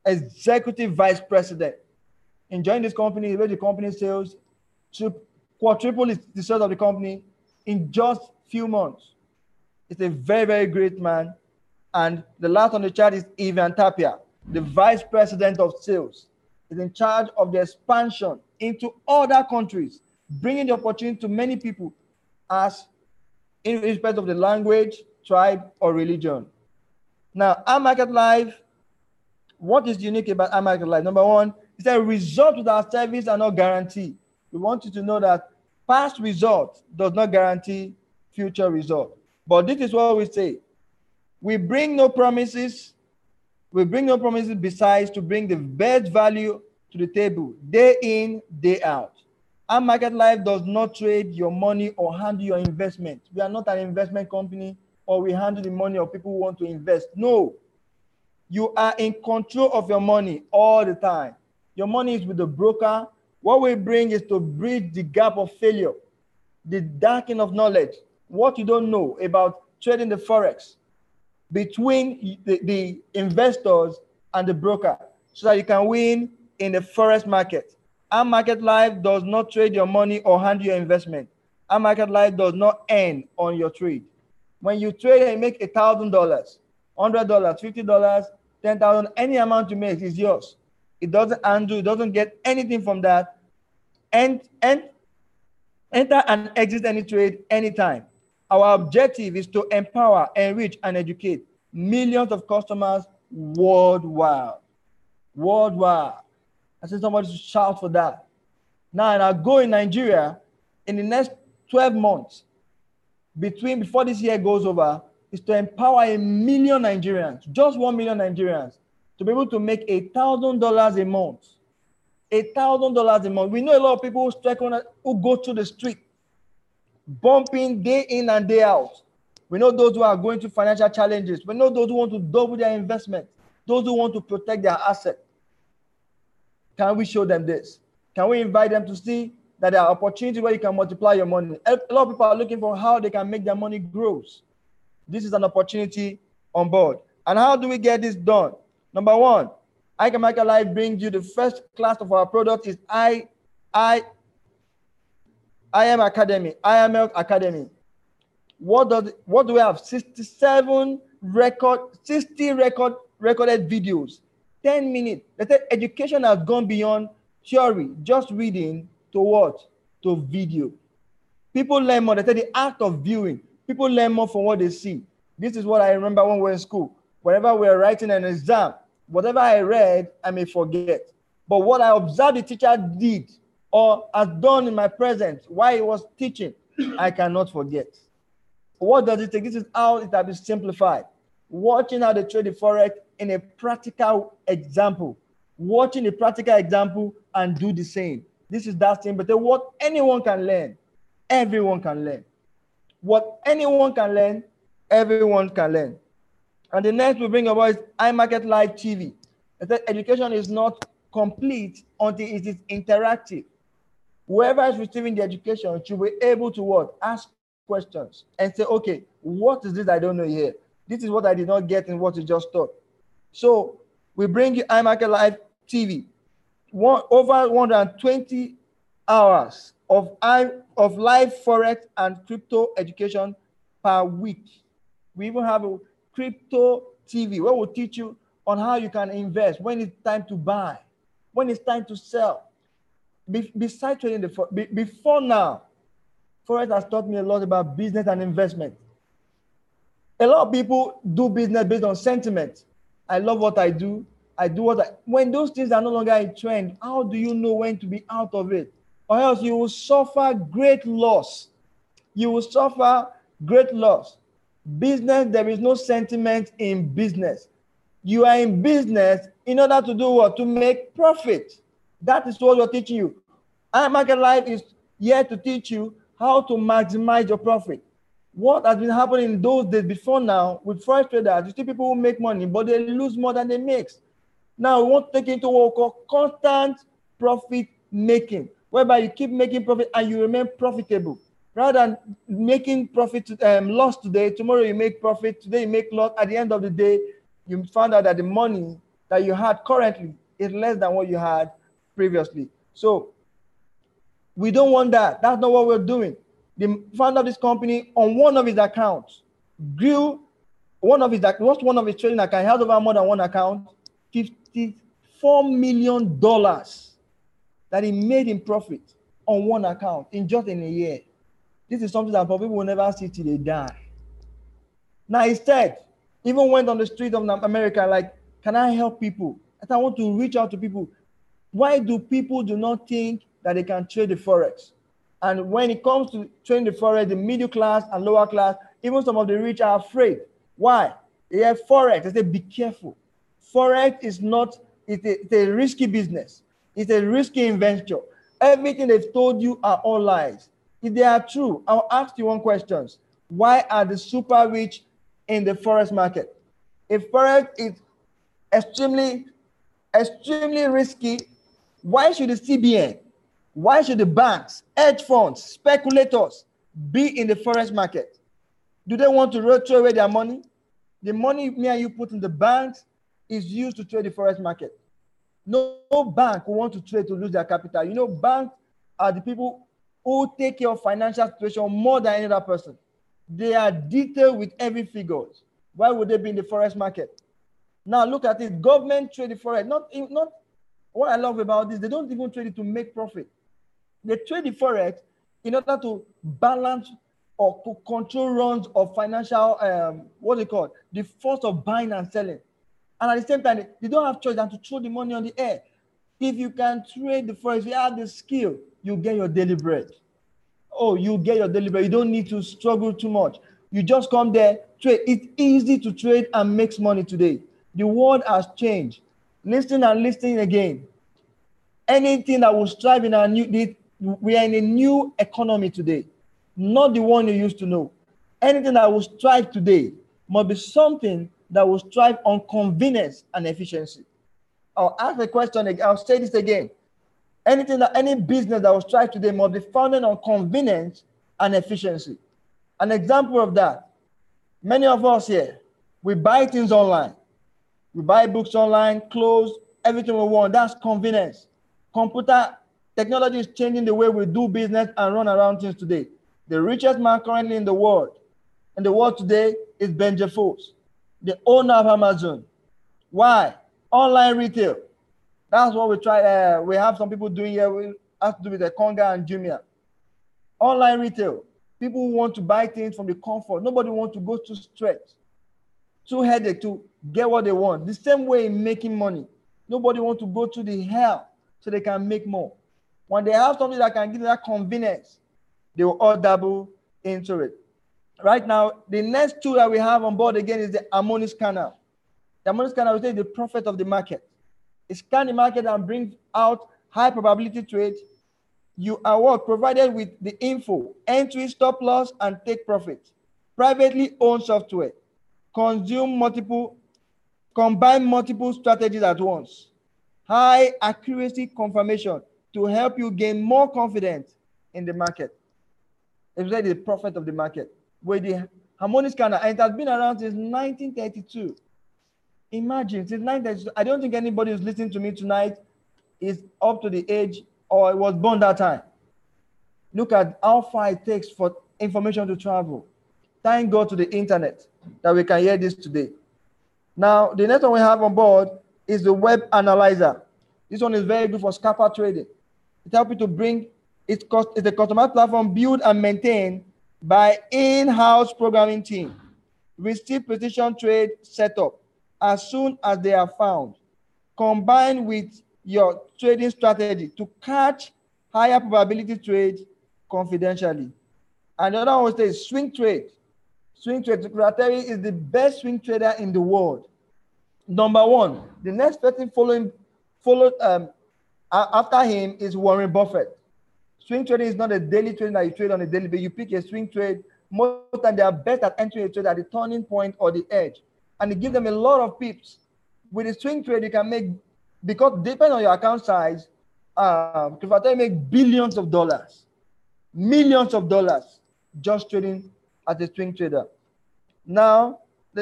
Executive Vice President. Enjoying this company, the way the company sales to quadruple the sales of the company in just few months. It's a very, very great man. And the last on the chart is Ivan Tapia, the Vice President of Sales. He's in charge of the expansion into other countries, bringing the opportunity to many people as in respect of the language, tribe, or religion. Now, iMarket Live, what is unique about iMarket Live? Number one, it's a result with our service and not guarantee. We want you to know that past result does not guarantee future result. But this is what we say. We bring no promises. We bring no promises besides to bring the best value to the table, day in, day out. iMarket Live does not trade your money or handle your investment. We are not an investment company, or we handle the money of people who want to invest. No. You are in control of your money all the time. Your money is with the broker. What we bring is to bridge the gap of failure, the darkening of knowledge, what you don't know about trading the Forex between the investors and the broker, so that you can win in the Forex market. iMarket Live does not trade your money or handle your investment. iMarket Live does not earn on your trade. When you trade and make $1,000, $100, $50, $10,000, any amount you make is yours. It doesn't undo, it doesn't get anything from that. And enter and exit any trade anytime. Our objective is to empower, enrich, and educate millions of customers worldwide. Worldwide. I see somebody to shout for that. Now, and I'll go in Nigeria in the next 12 months, before this year goes over, is to empower 1 million Nigerians, just 1 million Nigerians, to be able to make $1,000 a month. $1,000 a month. We know a lot of people who go through the street, bumping day in and day out. We know those who are going through financial challenges. We know those who want to double their investment, those who want to protect their asset. Can we show them this? Can we invite them to see that there are opportunities where you can multiply your money? A lot of people are looking for how they can make their money grow. This is an opportunity on board. And how do we get this done? Number one, IMarkets Live brings you the first class of our product is IMarkets Academy. What do we have? 60 recorded videos, 10 minutes. They say education has gone beyond theory, just reading, to what? To video. People learn more. They say the act of viewing. People learn more from what they see. This is what I remember when we were in school. Whenever we were writing an exam, whatever I read, I may forget. But what I observed the teacher did or has done in my presence while he was teaching, I cannot forget. What does it take? This is how it has been simplified. Watching how they trade the Forex in a practical example. Watching a practical example and do the same. This is that thing, but what anyone can learn, everyone can learn. What anyone can learn, everyone can learn. And the next we bring about is IMarkets Live TV. Education is not complete until it is interactive. Whoever is receiving the education should be able to what? Ask questions and say, okay, what is this I don't know here? This is what I did not get in what you just taught. So we bring you IMarkets Live TV. Over 120 hours of live Forex and crypto education per week. We even have a crypto TV where we'll teach you on how you can invest, when it's time to buy, when it's time to sell. Besides trading before now, Forex has taught me a lot about business and investment. A lot of people do business based on sentiment. I love what I do. When those things are no longer a trend, how do you know when to be out of it? Or else you will suffer great loss. You will suffer great loss. Business, there is no sentiment in business. You are in business in order to do what? To make profit. That is what we're teaching you. IMarkets Live is here to teach you how to maximize your profit. What has been happening in those days before now with forex traders, you see people who make money, but they lose more than they make. Now we want to take into what we call constant profit making, whereby you keep making profit and you remain profitable. Rather than making profit loss today, tomorrow you make profit, today you make loss. At the end of the day, you found out that the money that you had currently is less than what you had previously. So we don't want that. That's not what we're doing. The founder of this company, on one of his accounts, grew one of his trading accounts, he had over more than one account, $54 million that he made in profit on one account in just in a year. This is something that people will never see till they die. Now instead, even went on the street of America like, can I help people? And I want to reach out to people. Why do people do not think that they can trade the Forex? And when it comes to trading the Forex, the middle class and lower class, even some of the rich are afraid. Why? They have Forex. They say, be careful. Forex is not, it's a risky business. It's a risky venture. Everything they've told you are all lies. If they are true, I'll ask you one question. Why are the super rich in the Forex market? If Forex is extremely risky, why should the CBN, why should the banks, hedge funds, speculators be in the Forex market? Do they want to throw away their money? The money me and you put in the banks is used to trade the Forex market. No bank will want to trade to lose their capital. You know, banks are the people who take care of financial situation more than any other person. They are detailed with every figure. Why would they be in the Forex market? Now look at it. Government trade the Forex. Not what I love about this, they don't even trade it to make profit. They trade the Forex in order to balance or to control runs of financial, the force of buying and selling. And at the same time, they don't have choice than to throw the money on the air. If you can trade the Forex, if you have the skill, you get your daily bread. Oh, you get your daily bread. You don't need to struggle too much. You just come there, trade. It's easy to trade and make money today. The world has changed. Listen and listen again. Anything that will strive in our we are in a new economy today, not the one you used to know. Anything that will strive today must be something that will strive on convenience and efficiency. I'll ask the question again. I'll say this again. Any business that will strive today must be founded on convenience and efficiency. An example of that, many of us here, we buy things online. We buy books online, clothes, everything we want. That's convenience. Computer technology is changing the way we do business and run around things today. The richest man currently in the world today is Ben Jeffos, the owner of Amazon. Why? Online retail. That's what we try. We have some people doing here. We have to do with the Conga and Jumia. Online retail. People want to buy things from the comfort. Nobody wants to go through stress, through headache to get what they want. The same way in making money. Nobody wants to go through the hell so they can make more. When they have something that can give them that convenience, they will all double into it. Right now, the next tool that we have on board again is the Harmonic Scanner. The Harmonic Scanner, we say, the prophet of the market. It scans the market and brings out high probability trades. You are what? Provided with the info, entry, stop loss, and take profit. Privately owned software. Combine multiple strategies at once. High accuracy confirmation to help you gain more confidence in the market. It's like the prophet of the market. With the Harmonic Scanner, and it has been around since 1932. Imagine, since 1932. I don't think anybody who's listening to me tonight is up to the age or was born that time. Look at how far it takes for information to travel. Thank God to the internet that we can hear this today. Now, the next one we have on board is the web analyzer. This one is very good for scalper trading. It helps you to bring it's a customized platform built and maintained by in-house programming team. Receive precision trade setup as soon as they are found. Combine with your trading strategy to catch higher probability trades confidentially. And the other one is swing trade. Swing trade. Secretary is the best swing trader in the world. Number one, the next person after him is Warren Buffett. Swing trading is not a daily trade that you trade on a daily basis. You pick a swing trade. Most of the time, they are best at entering a trade at the turning point or the edge. And it gives them a lot of pips. With a swing trade, you can make, because depending on your account size, you make billions of dollars, millions of dollars just trading as a swing trader. Now,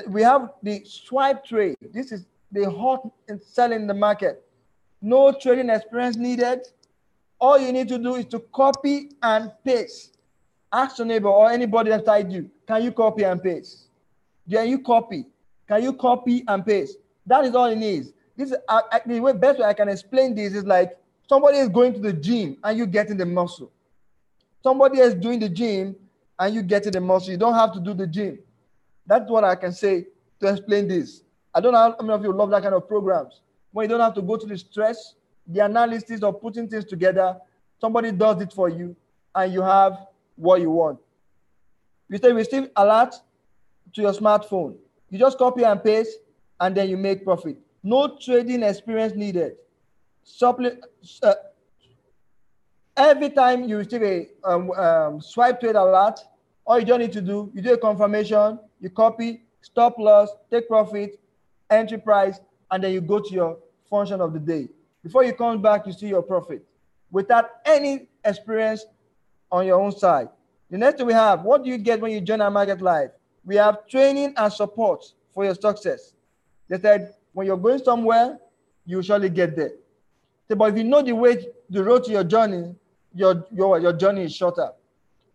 we have the swipe trade. This is the hot and selling in the market. No trading experience needed. All you need to do is to copy and paste. Ask your neighbor or anybody inside you, can you copy and paste? Can you copy? Can you copy and paste? That is all it needs. This is the best way I can explain this is like somebody is going to the gym and you getting the muscle. Somebody is doing the gym and you getting the muscle. You don't have to do the gym. That's what I can say to explain this. I don't know how many of you love that kind of programs. When you don't have to go to the stress, the analysis of putting things together, somebody does it for you and you have what you want. You say receive alert to your smartphone. You just copy and paste and then you make profit. No trading experience needed. Every time you receive a swipe trade alert, all you don't need to do, you do a confirmation, you copy, stop loss, take profit, entry price, and then you go to your function of the day. Before you come back, you see your profit without any experience on your own side. The next thing we have, what do you get when you join our market live? We have training and support for your success. They said, when you're going somewhere, you surely get there. But if you know the road to your journey, your journey is shorter.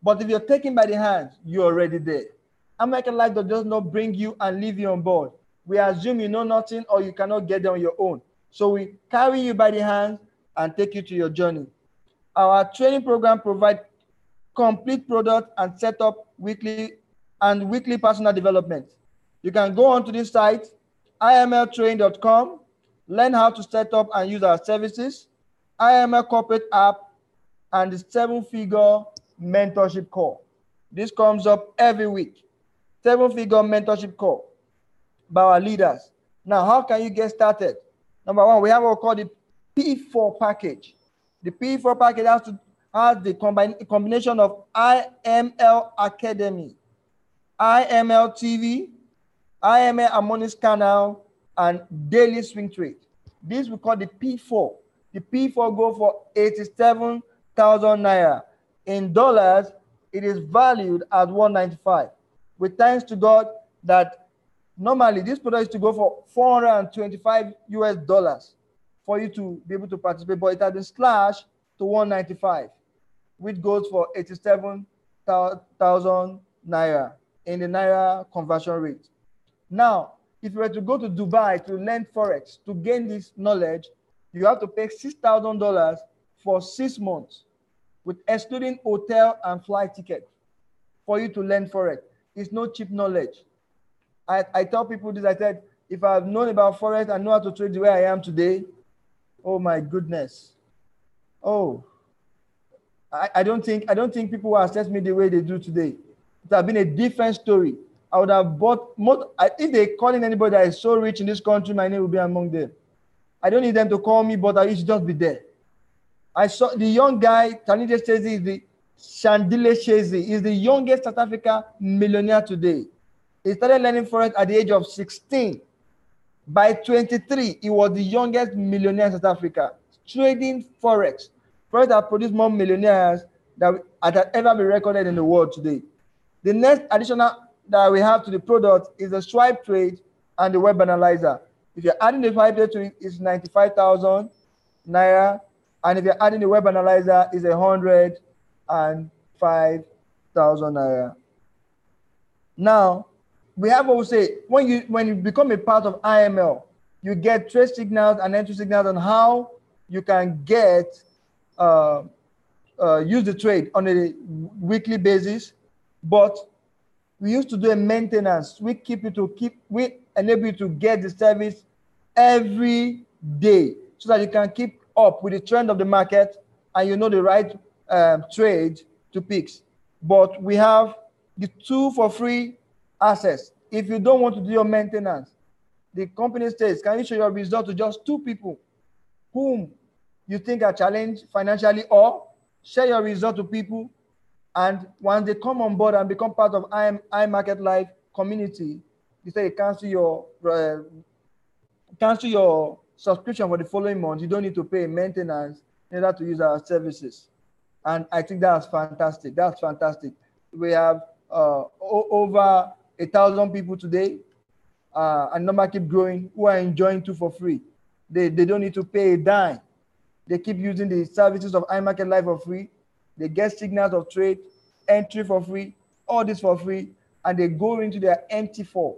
But if you're taken by the hand, you're already there. American Life does not bring you and leave you on board. We assume you know nothing or you cannot get there on your own. So we carry you by the hand and take you to your journey. Our training program provides complete product and setup weekly personal development. You can go onto this site, imltrain.com, learn how to set up and use our services, IML corporate app, and the 7-figure mentorship call. This comes up every week. 7-figure mentorship call by our leaders. Now, how can you get started? Number one, we have what we call the P4 package. The P4 package has the combination of IML Academy, IML TV, IML Harmonic Scanner, and daily swing trade. This we call the P4. The P4 go for 87,000 naira. In dollars, it is valued at 195. With thanks to God that normally this product is to go for 425 US dollars for you to be able to participate, but it has been slashed to 195, which goes for 87,000 naira in the naira conversion rate. Now, if you were to go to Dubai to learn Forex, to gain this knowledge, you have to pay $6,000 for 6 months, with excluding hotel and flight ticket for you to learn Forex. It's no cheap knowledge. I tell people this, I said, if I've known about Forex and know how to trade the way I am today, oh my goodness. Oh, I don't think people will assess me the way they do today. It would have been a different story. I would have bought more. If they calling anybody that is so rich in this country, my name will be among them. I don't need them to call me, but I should just be there. I saw the young guy, Tanide Shezi, is the Shandile Shezi, is the youngest South Africa millionaire today. He started learning Forex at the age of 16. By 23, he was the youngest millionaire in South Africa, trading Forex. Forex has produced more millionaires that had ever been recorded in the world today. The next additional that we have to the product is the swipe trade and the web analyzer. If you're adding the swipe trade to it, it's 95,000 naira. And if you're adding the web analyzer, it's 105,000 naira. Now, we have what we say, when you become a part of IML, you get trade signals and entry signals on how you can get use the trade on a weekly basis. But we used to do a maintenance. We enable you to get the service every day so that you can keep up with the trend of the market and you know the right trade to pick. But we have the 2 for free access. If you don't want to do your maintenance, the company says, can you show your result to just 2 people whom you think are challenged financially, or share your result to people, and once they come on board and become part of iMarket Live community, you say you cancel your subscription for the following month. You don't need to pay maintenance in order to use our services. And I think that's fantastic. That's fantastic. We have over 1,000 people today, and number keep growing, who are enjoying 2 for free. They don't need to pay a dime. They keep using the services of iMarket Live for free. They get signals of trade, entry for free, all this for free, and they go into their MT4,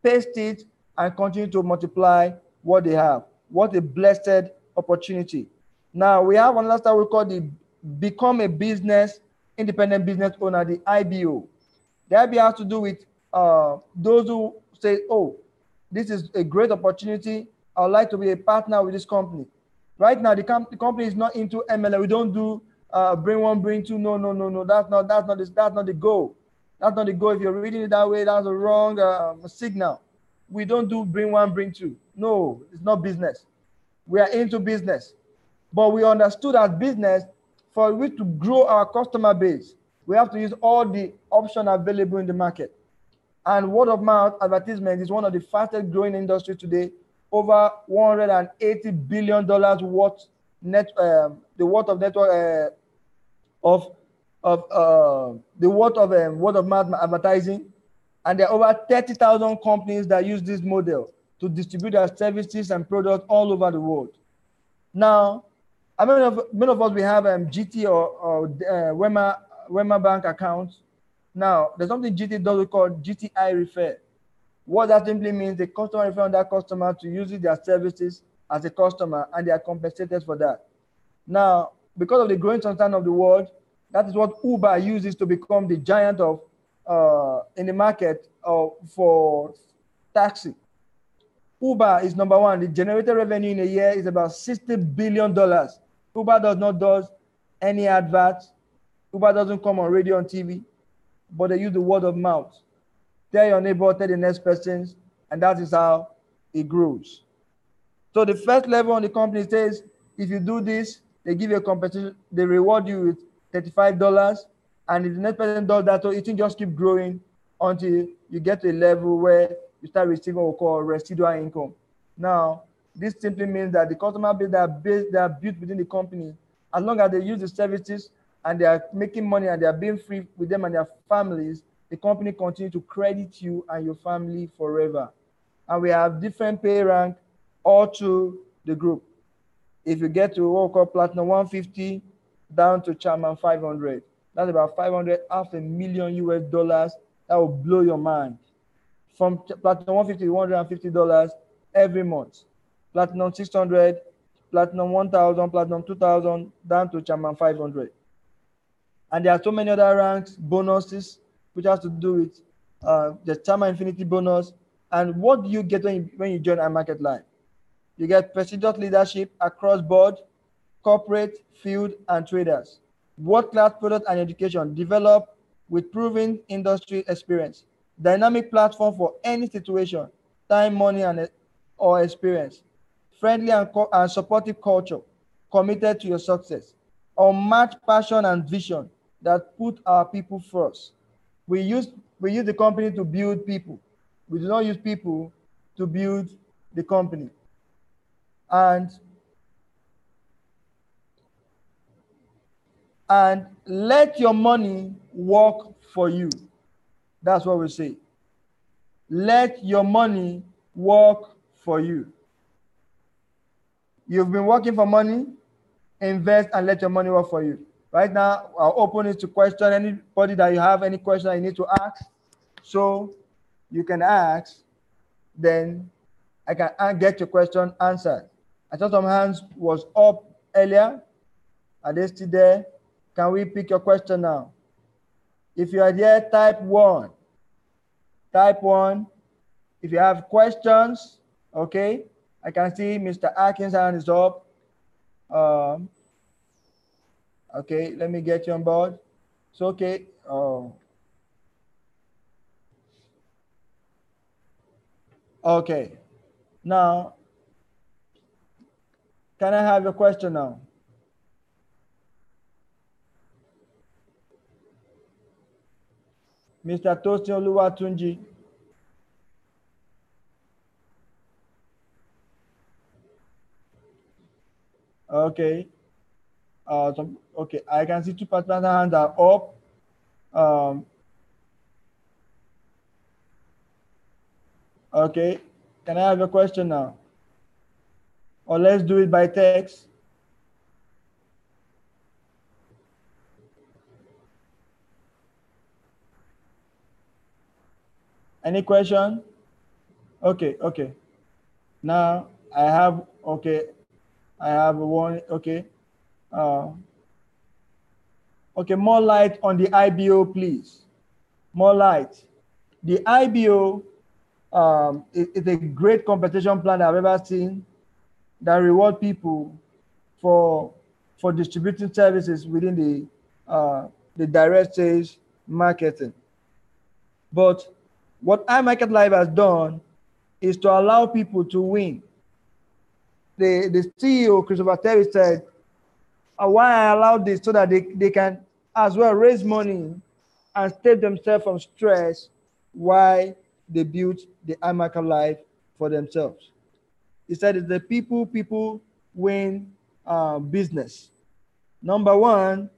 paste it, and continue to multiply what they have. What a blessed opportunity. Now, we have another stuff we call the Become a Business, Independent Business Owner, the IBO. The IBO has to do with those who say, oh, this is a great opportunity. I would like to be a partner with this company. Right now, the company is not into MLM. We don't do bring one, bring two. No. That's not the goal. That's not the goal. If you're reading it that way, that's a wrong signal. We don't do bring one, bring two. No, it's not business. We are into business. But we understood as business, for we to grow our customer base, we have to use all the options available in the market. And word of mouth advertisement is one of the fastest growing industries today. Over $180 billion worth word of mouth advertising, and there are over 30,000 companies that use this model to distribute their services and products all over the world. Now, many of us we have GT or Wema Bank accounts. Now, there's something GT does we call GTI refer. What that simply means, the customer refer on that customer to use their services as a customer, and they are compensated for that. Now, because of the growing concern of the world, that is what Uber uses to become the giant of in the market for taxi. Uber is number one. The generated revenue in a year is about $60 billion. Uber does not do any adverts. Uber doesn't come on radio and TV, but they use the word of mouth. Tell your neighbor, tell the next person, and that is how it grows. So the first level on the company says, if you do this, they give you a compensation, they reward you with $35. And if the next person does that, so it will just keep growing until you get to a level where you start receiving what we call residual income. Now, this simply means that the customer base that are built within the company, as long as they use the services and they are making money and they are being free with them and their families, the company continues to credit you and your family forever. And we have different pay rank all through the group. If you get to what we call Platinum 150 down to Chairman 500, that's about 500, $500,000 US. That will blow your mind. From Platinum 150 to $150 every month. Platinum 600, Platinum 1000, Platinum 2000, down to Chairman 500. And there are so many other ranks, bonuses, which has to do with the Chairman Infinity bonus. And what do you get when you join iMarket Live? You get prestigious leadership across board, corporate, field, and traders. World-class product and education developed with proven industry experience. Dynamic platform for any situation, time, money, or experience. Friendly and supportive culture, committed to your success. Unmatched passion and vision that put our people first. We use the company to build people. We do not use people to build the company. And let your money work for you. That's what we say. Let your money work for you. You've been working for money, invest and let your money work for you. Right now, I'll open it to question. Anybody that you have any question that you need to ask, so you can ask, then I can get your question answered. I saw some hands was up earlier. Are they still there? Can we pick your question now? If you are there, type 1. Type 1. If you have questions, okay. I can see Mr. Atkins' hand is up. Okay, let me get you on board. It's okay. Okay. Now, can I have your question now? Mr. Tosin Oluwatunji. Okay. Okay, I can see 2 participants' hands are up. Okay, can I have your question now? Or let's do it by text. Any question? Okay. Now I have one. Okay. Okay, more light on the IBO, please. More light. The IBO is a great compensation plan I've ever seen that reward people for distributing services within the direct sales marketing. But what iMarket Live has done is to allow people to win. The CEO, Christopher Terry, said, why I allowed this so that they can as well raise money and save themselves from stress while they built the iMarket Live for themselves. He said it's the people win business. Number one,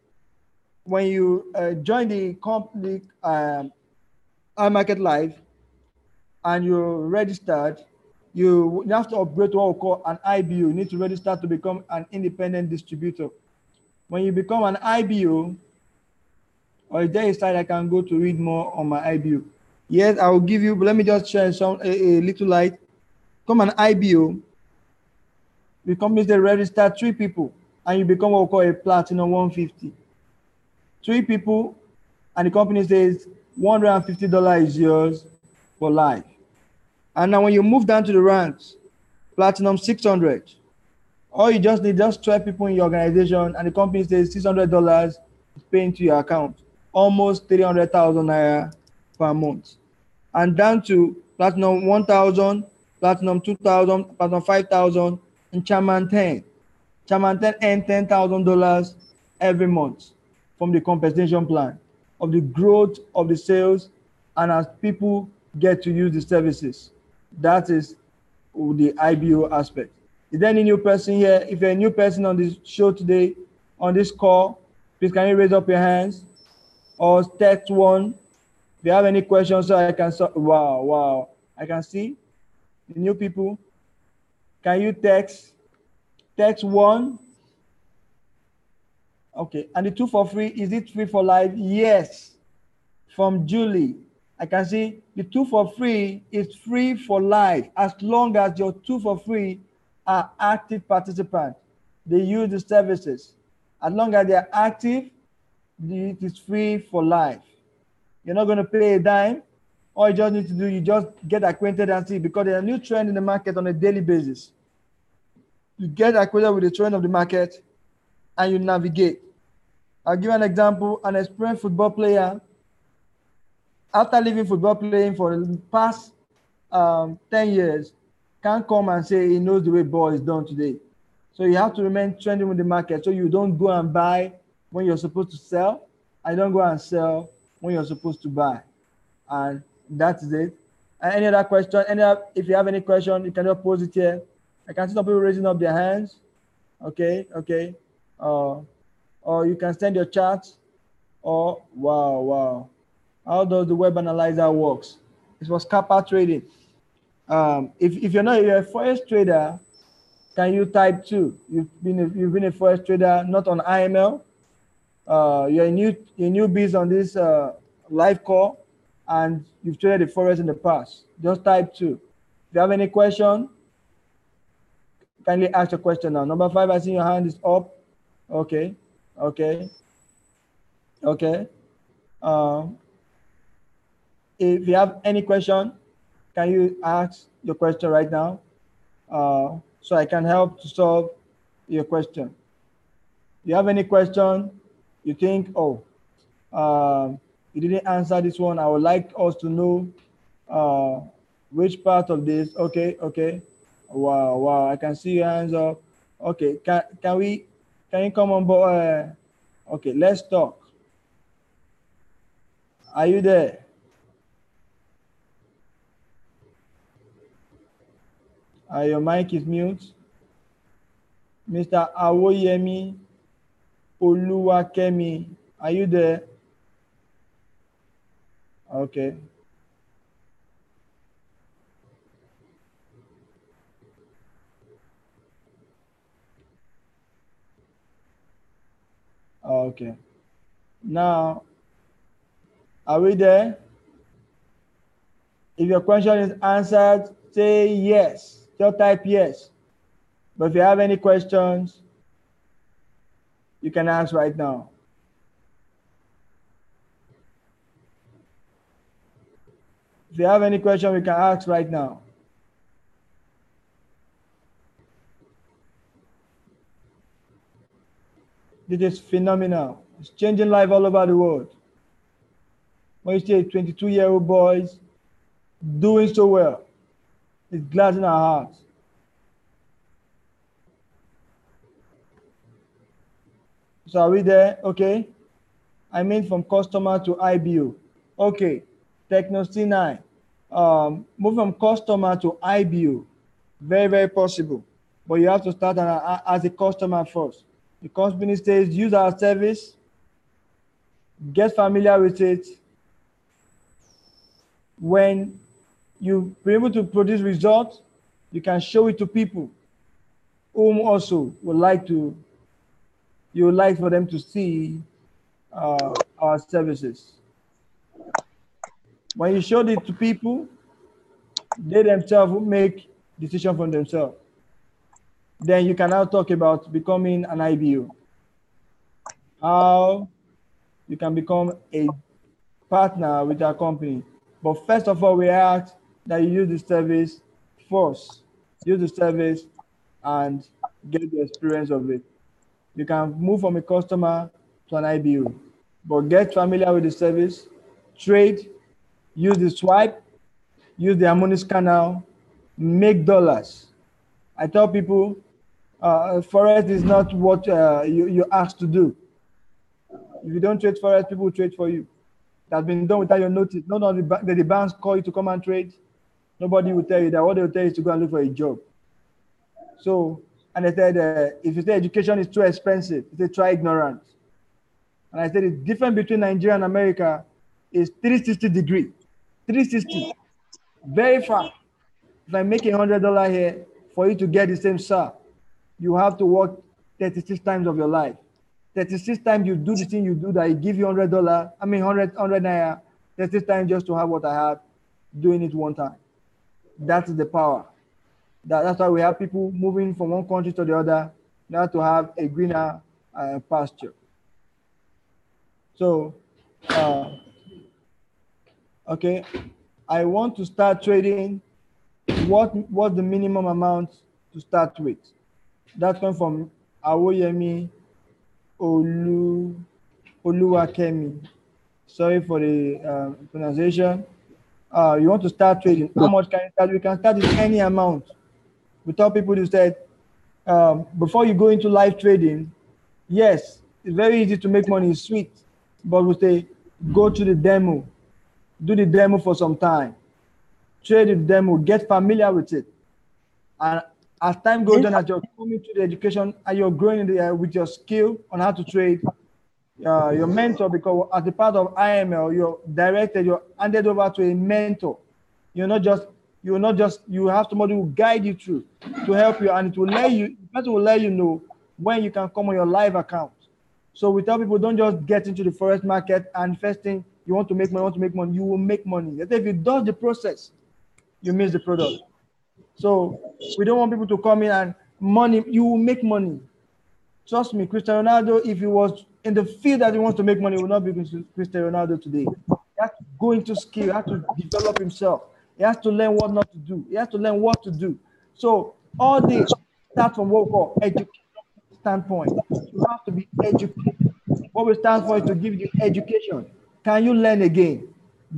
when you join the company iMarket Live and you're registered, you have to upgrade to what we call an IBO. You need to register to become an independent distributor. When you become an IBO, or is there a site I can go to read more on my IBO? Yes, I will give you, but let me just share a little light. Become an IBO. The companies, they register 3 people, and you become what we call a Platinum 150. 3 people, and the company says $150 is yours for life. And now when you move down to the ranks, Platinum 600, all you just need just 12 people in your organization, and the company says $600 is paying to your account, almost 300,000 naira per month. And down to Platinum 1000, Platinum 2000, Platinum 5000, And Chairman 10 earned $10,000 every month from the compensation plan of the growth of the sales and as people get to use the services. That is the IBO aspect. Is there any new person here? If you're a new person on this show today, on this call, please can you raise up your hands or text one. If you have any questions, so I can, wow, I can see the new people. Can you text one? Okay, and the 2 for free, is it free for life? Yes. From Julie, I can see the 2 for free is free for life as long as your 2 for free are active participants. They use the services. As long as they are active, it is free for life. You're not going to pay a dime. All you just need to do, you just get acquainted and see, because there's a new trend in the market on a daily basis. You get acquainted with the trend of the market and you navigate. I'll give you an example. An experienced football player, after leaving football playing for the past 10 years, can't come and say he knows the way ball is done today. So you have to remain trending with the market, so you don't go and buy when you're supposed to sell, and don't go and sell when you're supposed to buy. And that is it. And any other question? If you have any question, you can just pose it here. I can see some people raising up their hands. Okay. Or you can send your chat. Or wow. How does the web analyzer works? It was scalper trading. If you're a forex trader, can you type 2? You've been a forex trader, not on IML. You're a newbie on this live call, and you've traded the forex in the past. Just type 2. If you have any question, kindly ask your question now. Number 5, I see your hand is up. Okay. If you have any question, can you ask your question right now? So I can help to solve your question. If you have any question, you think, you didn't answer this one, I would like us to know which part of this. Okay. Wow, I can see your hands up. Okay, can you come on board? Okay, let's talk. Are you there? Your mic is mute. Mr. Awoyemi Oluwakemi, are you there? Okay. Okay. Now, are we there? If your question is answered, say yes. Just type yes. But if you have any questions, you can ask right now. If you have any question, we can ask right now. This is phenomenal. It's changing life all over the world. When you see 22-year-old boys doing so well, it's gladdens our hearts. So are we there? Okay. I mean from customer to IBO. Okay. Techno C9. Move from customer to IBO. Very, very possible. But you have to start as a customer first. The company says, use our service, get familiar with it. When you be able to produce results, you can show it to people whom also would like to, you would like for them to see our services. When you show it to people, they themselves will make decisions for themselves. Then you can now talk about becoming an IBO. How you can become a partner with our company. But first of all, we ask that you use the service first. Use the service and get the experience of it. You can move from a customer to an IBO, but get familiar with the service, trade, use the swipe, use the Harmonic Scanner, make dollars. I tell people, Forex is not what you're asked to do. If you don't trade forex, people will trade for you. That's been done without your notice. None of the banks call you to come and trade. Nobody will tell you that. What they'll tell you is to go and look for a job. So, and they said, if you say education is too expensive, they say try ignorance. And I said the difference between Nigeria and America is 360 degree. 360. Very fast. If I'm making $100 here, for you to get the same SAR, you have to work 36 times of your life. 36 times you do the thing you do that it give you $100, I mean 100 naira, 36 times just to have what I have, doing it one time. That's the power. That's why we have people moving from one country to the other now to have a greener pasture. So, okay, I want to start trading. What's the minimum amount to start with? That comes from Awoyemi Oluwakemi. Sorry for the pronunciation. You want to start trading. How much can you start? You can start with any amount. We tell people who said, before you go into live trading, yes, it's very easy to make money, it's sweet. But we say, go to the demo. Do the demo for some time. Trade the demo, get familiar with it. And as time goes on, as you're coming to the education and you're growing with your skill on how to trade, your mentor, because as a part of IML, you're handed over to a mentor. You have somebody who guide you through to help you, and it will let you, the person will let you know when you can come on your live account. So we tell people, don't just get into the forex market and first thing you want to make money, you will make money. If you dodge the process, you miss the product. So we don't want people to come in and you will make money. Trust me, Cristiano Ronaldo, if he was in the field that he wants to make money, he will not be Cristiano Ronaldo today. He has to go into skill, he has to develop himself. He has to learn what not to do. He has to learn what to do. So all this starts from what we call education standpoint. You have to be educated. What we stand for is to give you education. Can you learn again?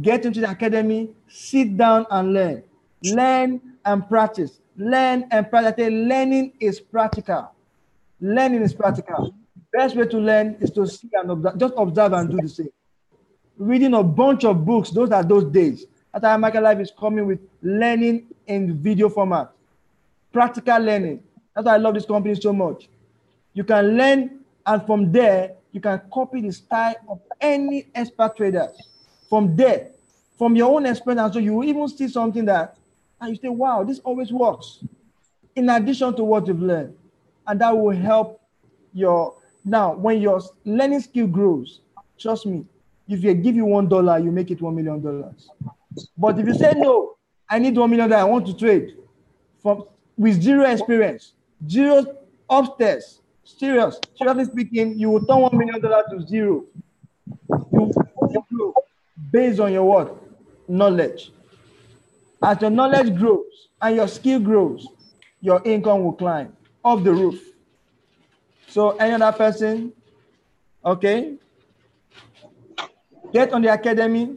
Get into the academy, sit down and learn. Learn and practice. Learn and practice. Learning is practical. Learning is practical. Best way to learn is to see and observe. Just observe and do the same. Reading a bunch of books, those are those days. That's why Market Life is coming with learning in video format. Practical learning. That's why I love this company so much. You can learn, and from there, you can copy the style of any expert trader. From there, from your own experience, so you will even see something that, and you say, wow, this always works. In addition to what you've learned. And that will help now, when your learning skill grows, trust me, if they give you $1, you make it $1 million. But if you say, no, I need $1 million, I want to trade with zero experience, zero upstairs, seriously speaking, you will turn $1 million to zero. You grow based on your what? Knowledge. As your knowledge grows and your skill grows, your income will climb off the roof. So any other person, okay? Get on the academy.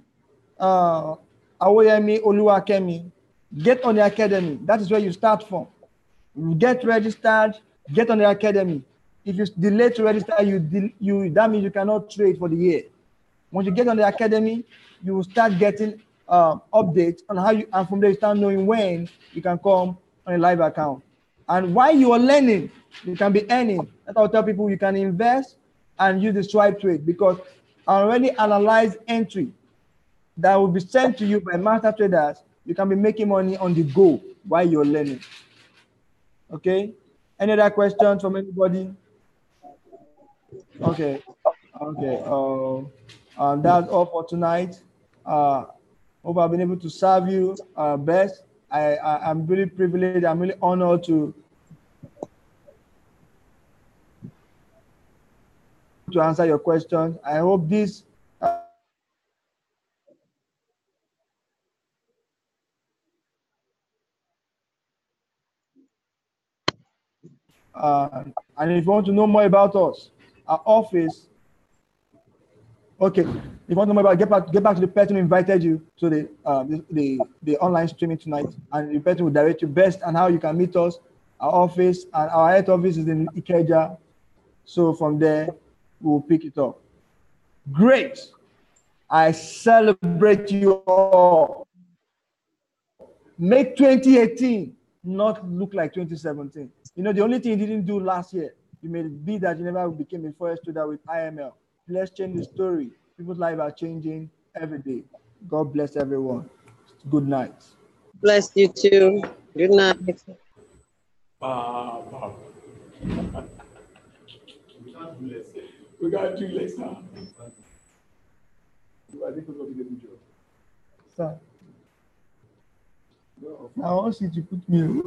Awoyemi Oluwakemi. Get on the academy. That is where you start from. Get registered. Get on the academy. If you delay to register, that means you cannot trade for the year. Once you get on the academy, you will start getting updates on how you, and from there you start knowing when you can come on a live account. And while you are learning, you can be earning. That's how I tell people you can invest and use the swipe trade, because I already analyzed entry that will be sent to you by master traders. You can be making money on the go while you're learning. Okay? Any other questions from anybody? Okay. That's all for tonight. Hope I've been able to serve you best. I'm really privileged. I'm really honored to answer your questions. I hope this and if you want to know more about us, our office. Okay, if you want to know more about, get back to the person who invited you to the online streaming tonight, and the person will direct you best and how you can meet us our office, and our head office is in Ikeja. So from there, we'll pick it up. Great. I celebrate you all. Make 2018 not look like 2017. You know, the only thing you didn't do last year, you may be that you never became a forest trader with IML. Let's change the story. People's lives are changing every day. God bless everyone. Good night. Bless you too. Good night. Wow. We got to do less now. I think we're going to get a good job. Sir, I want you to put me.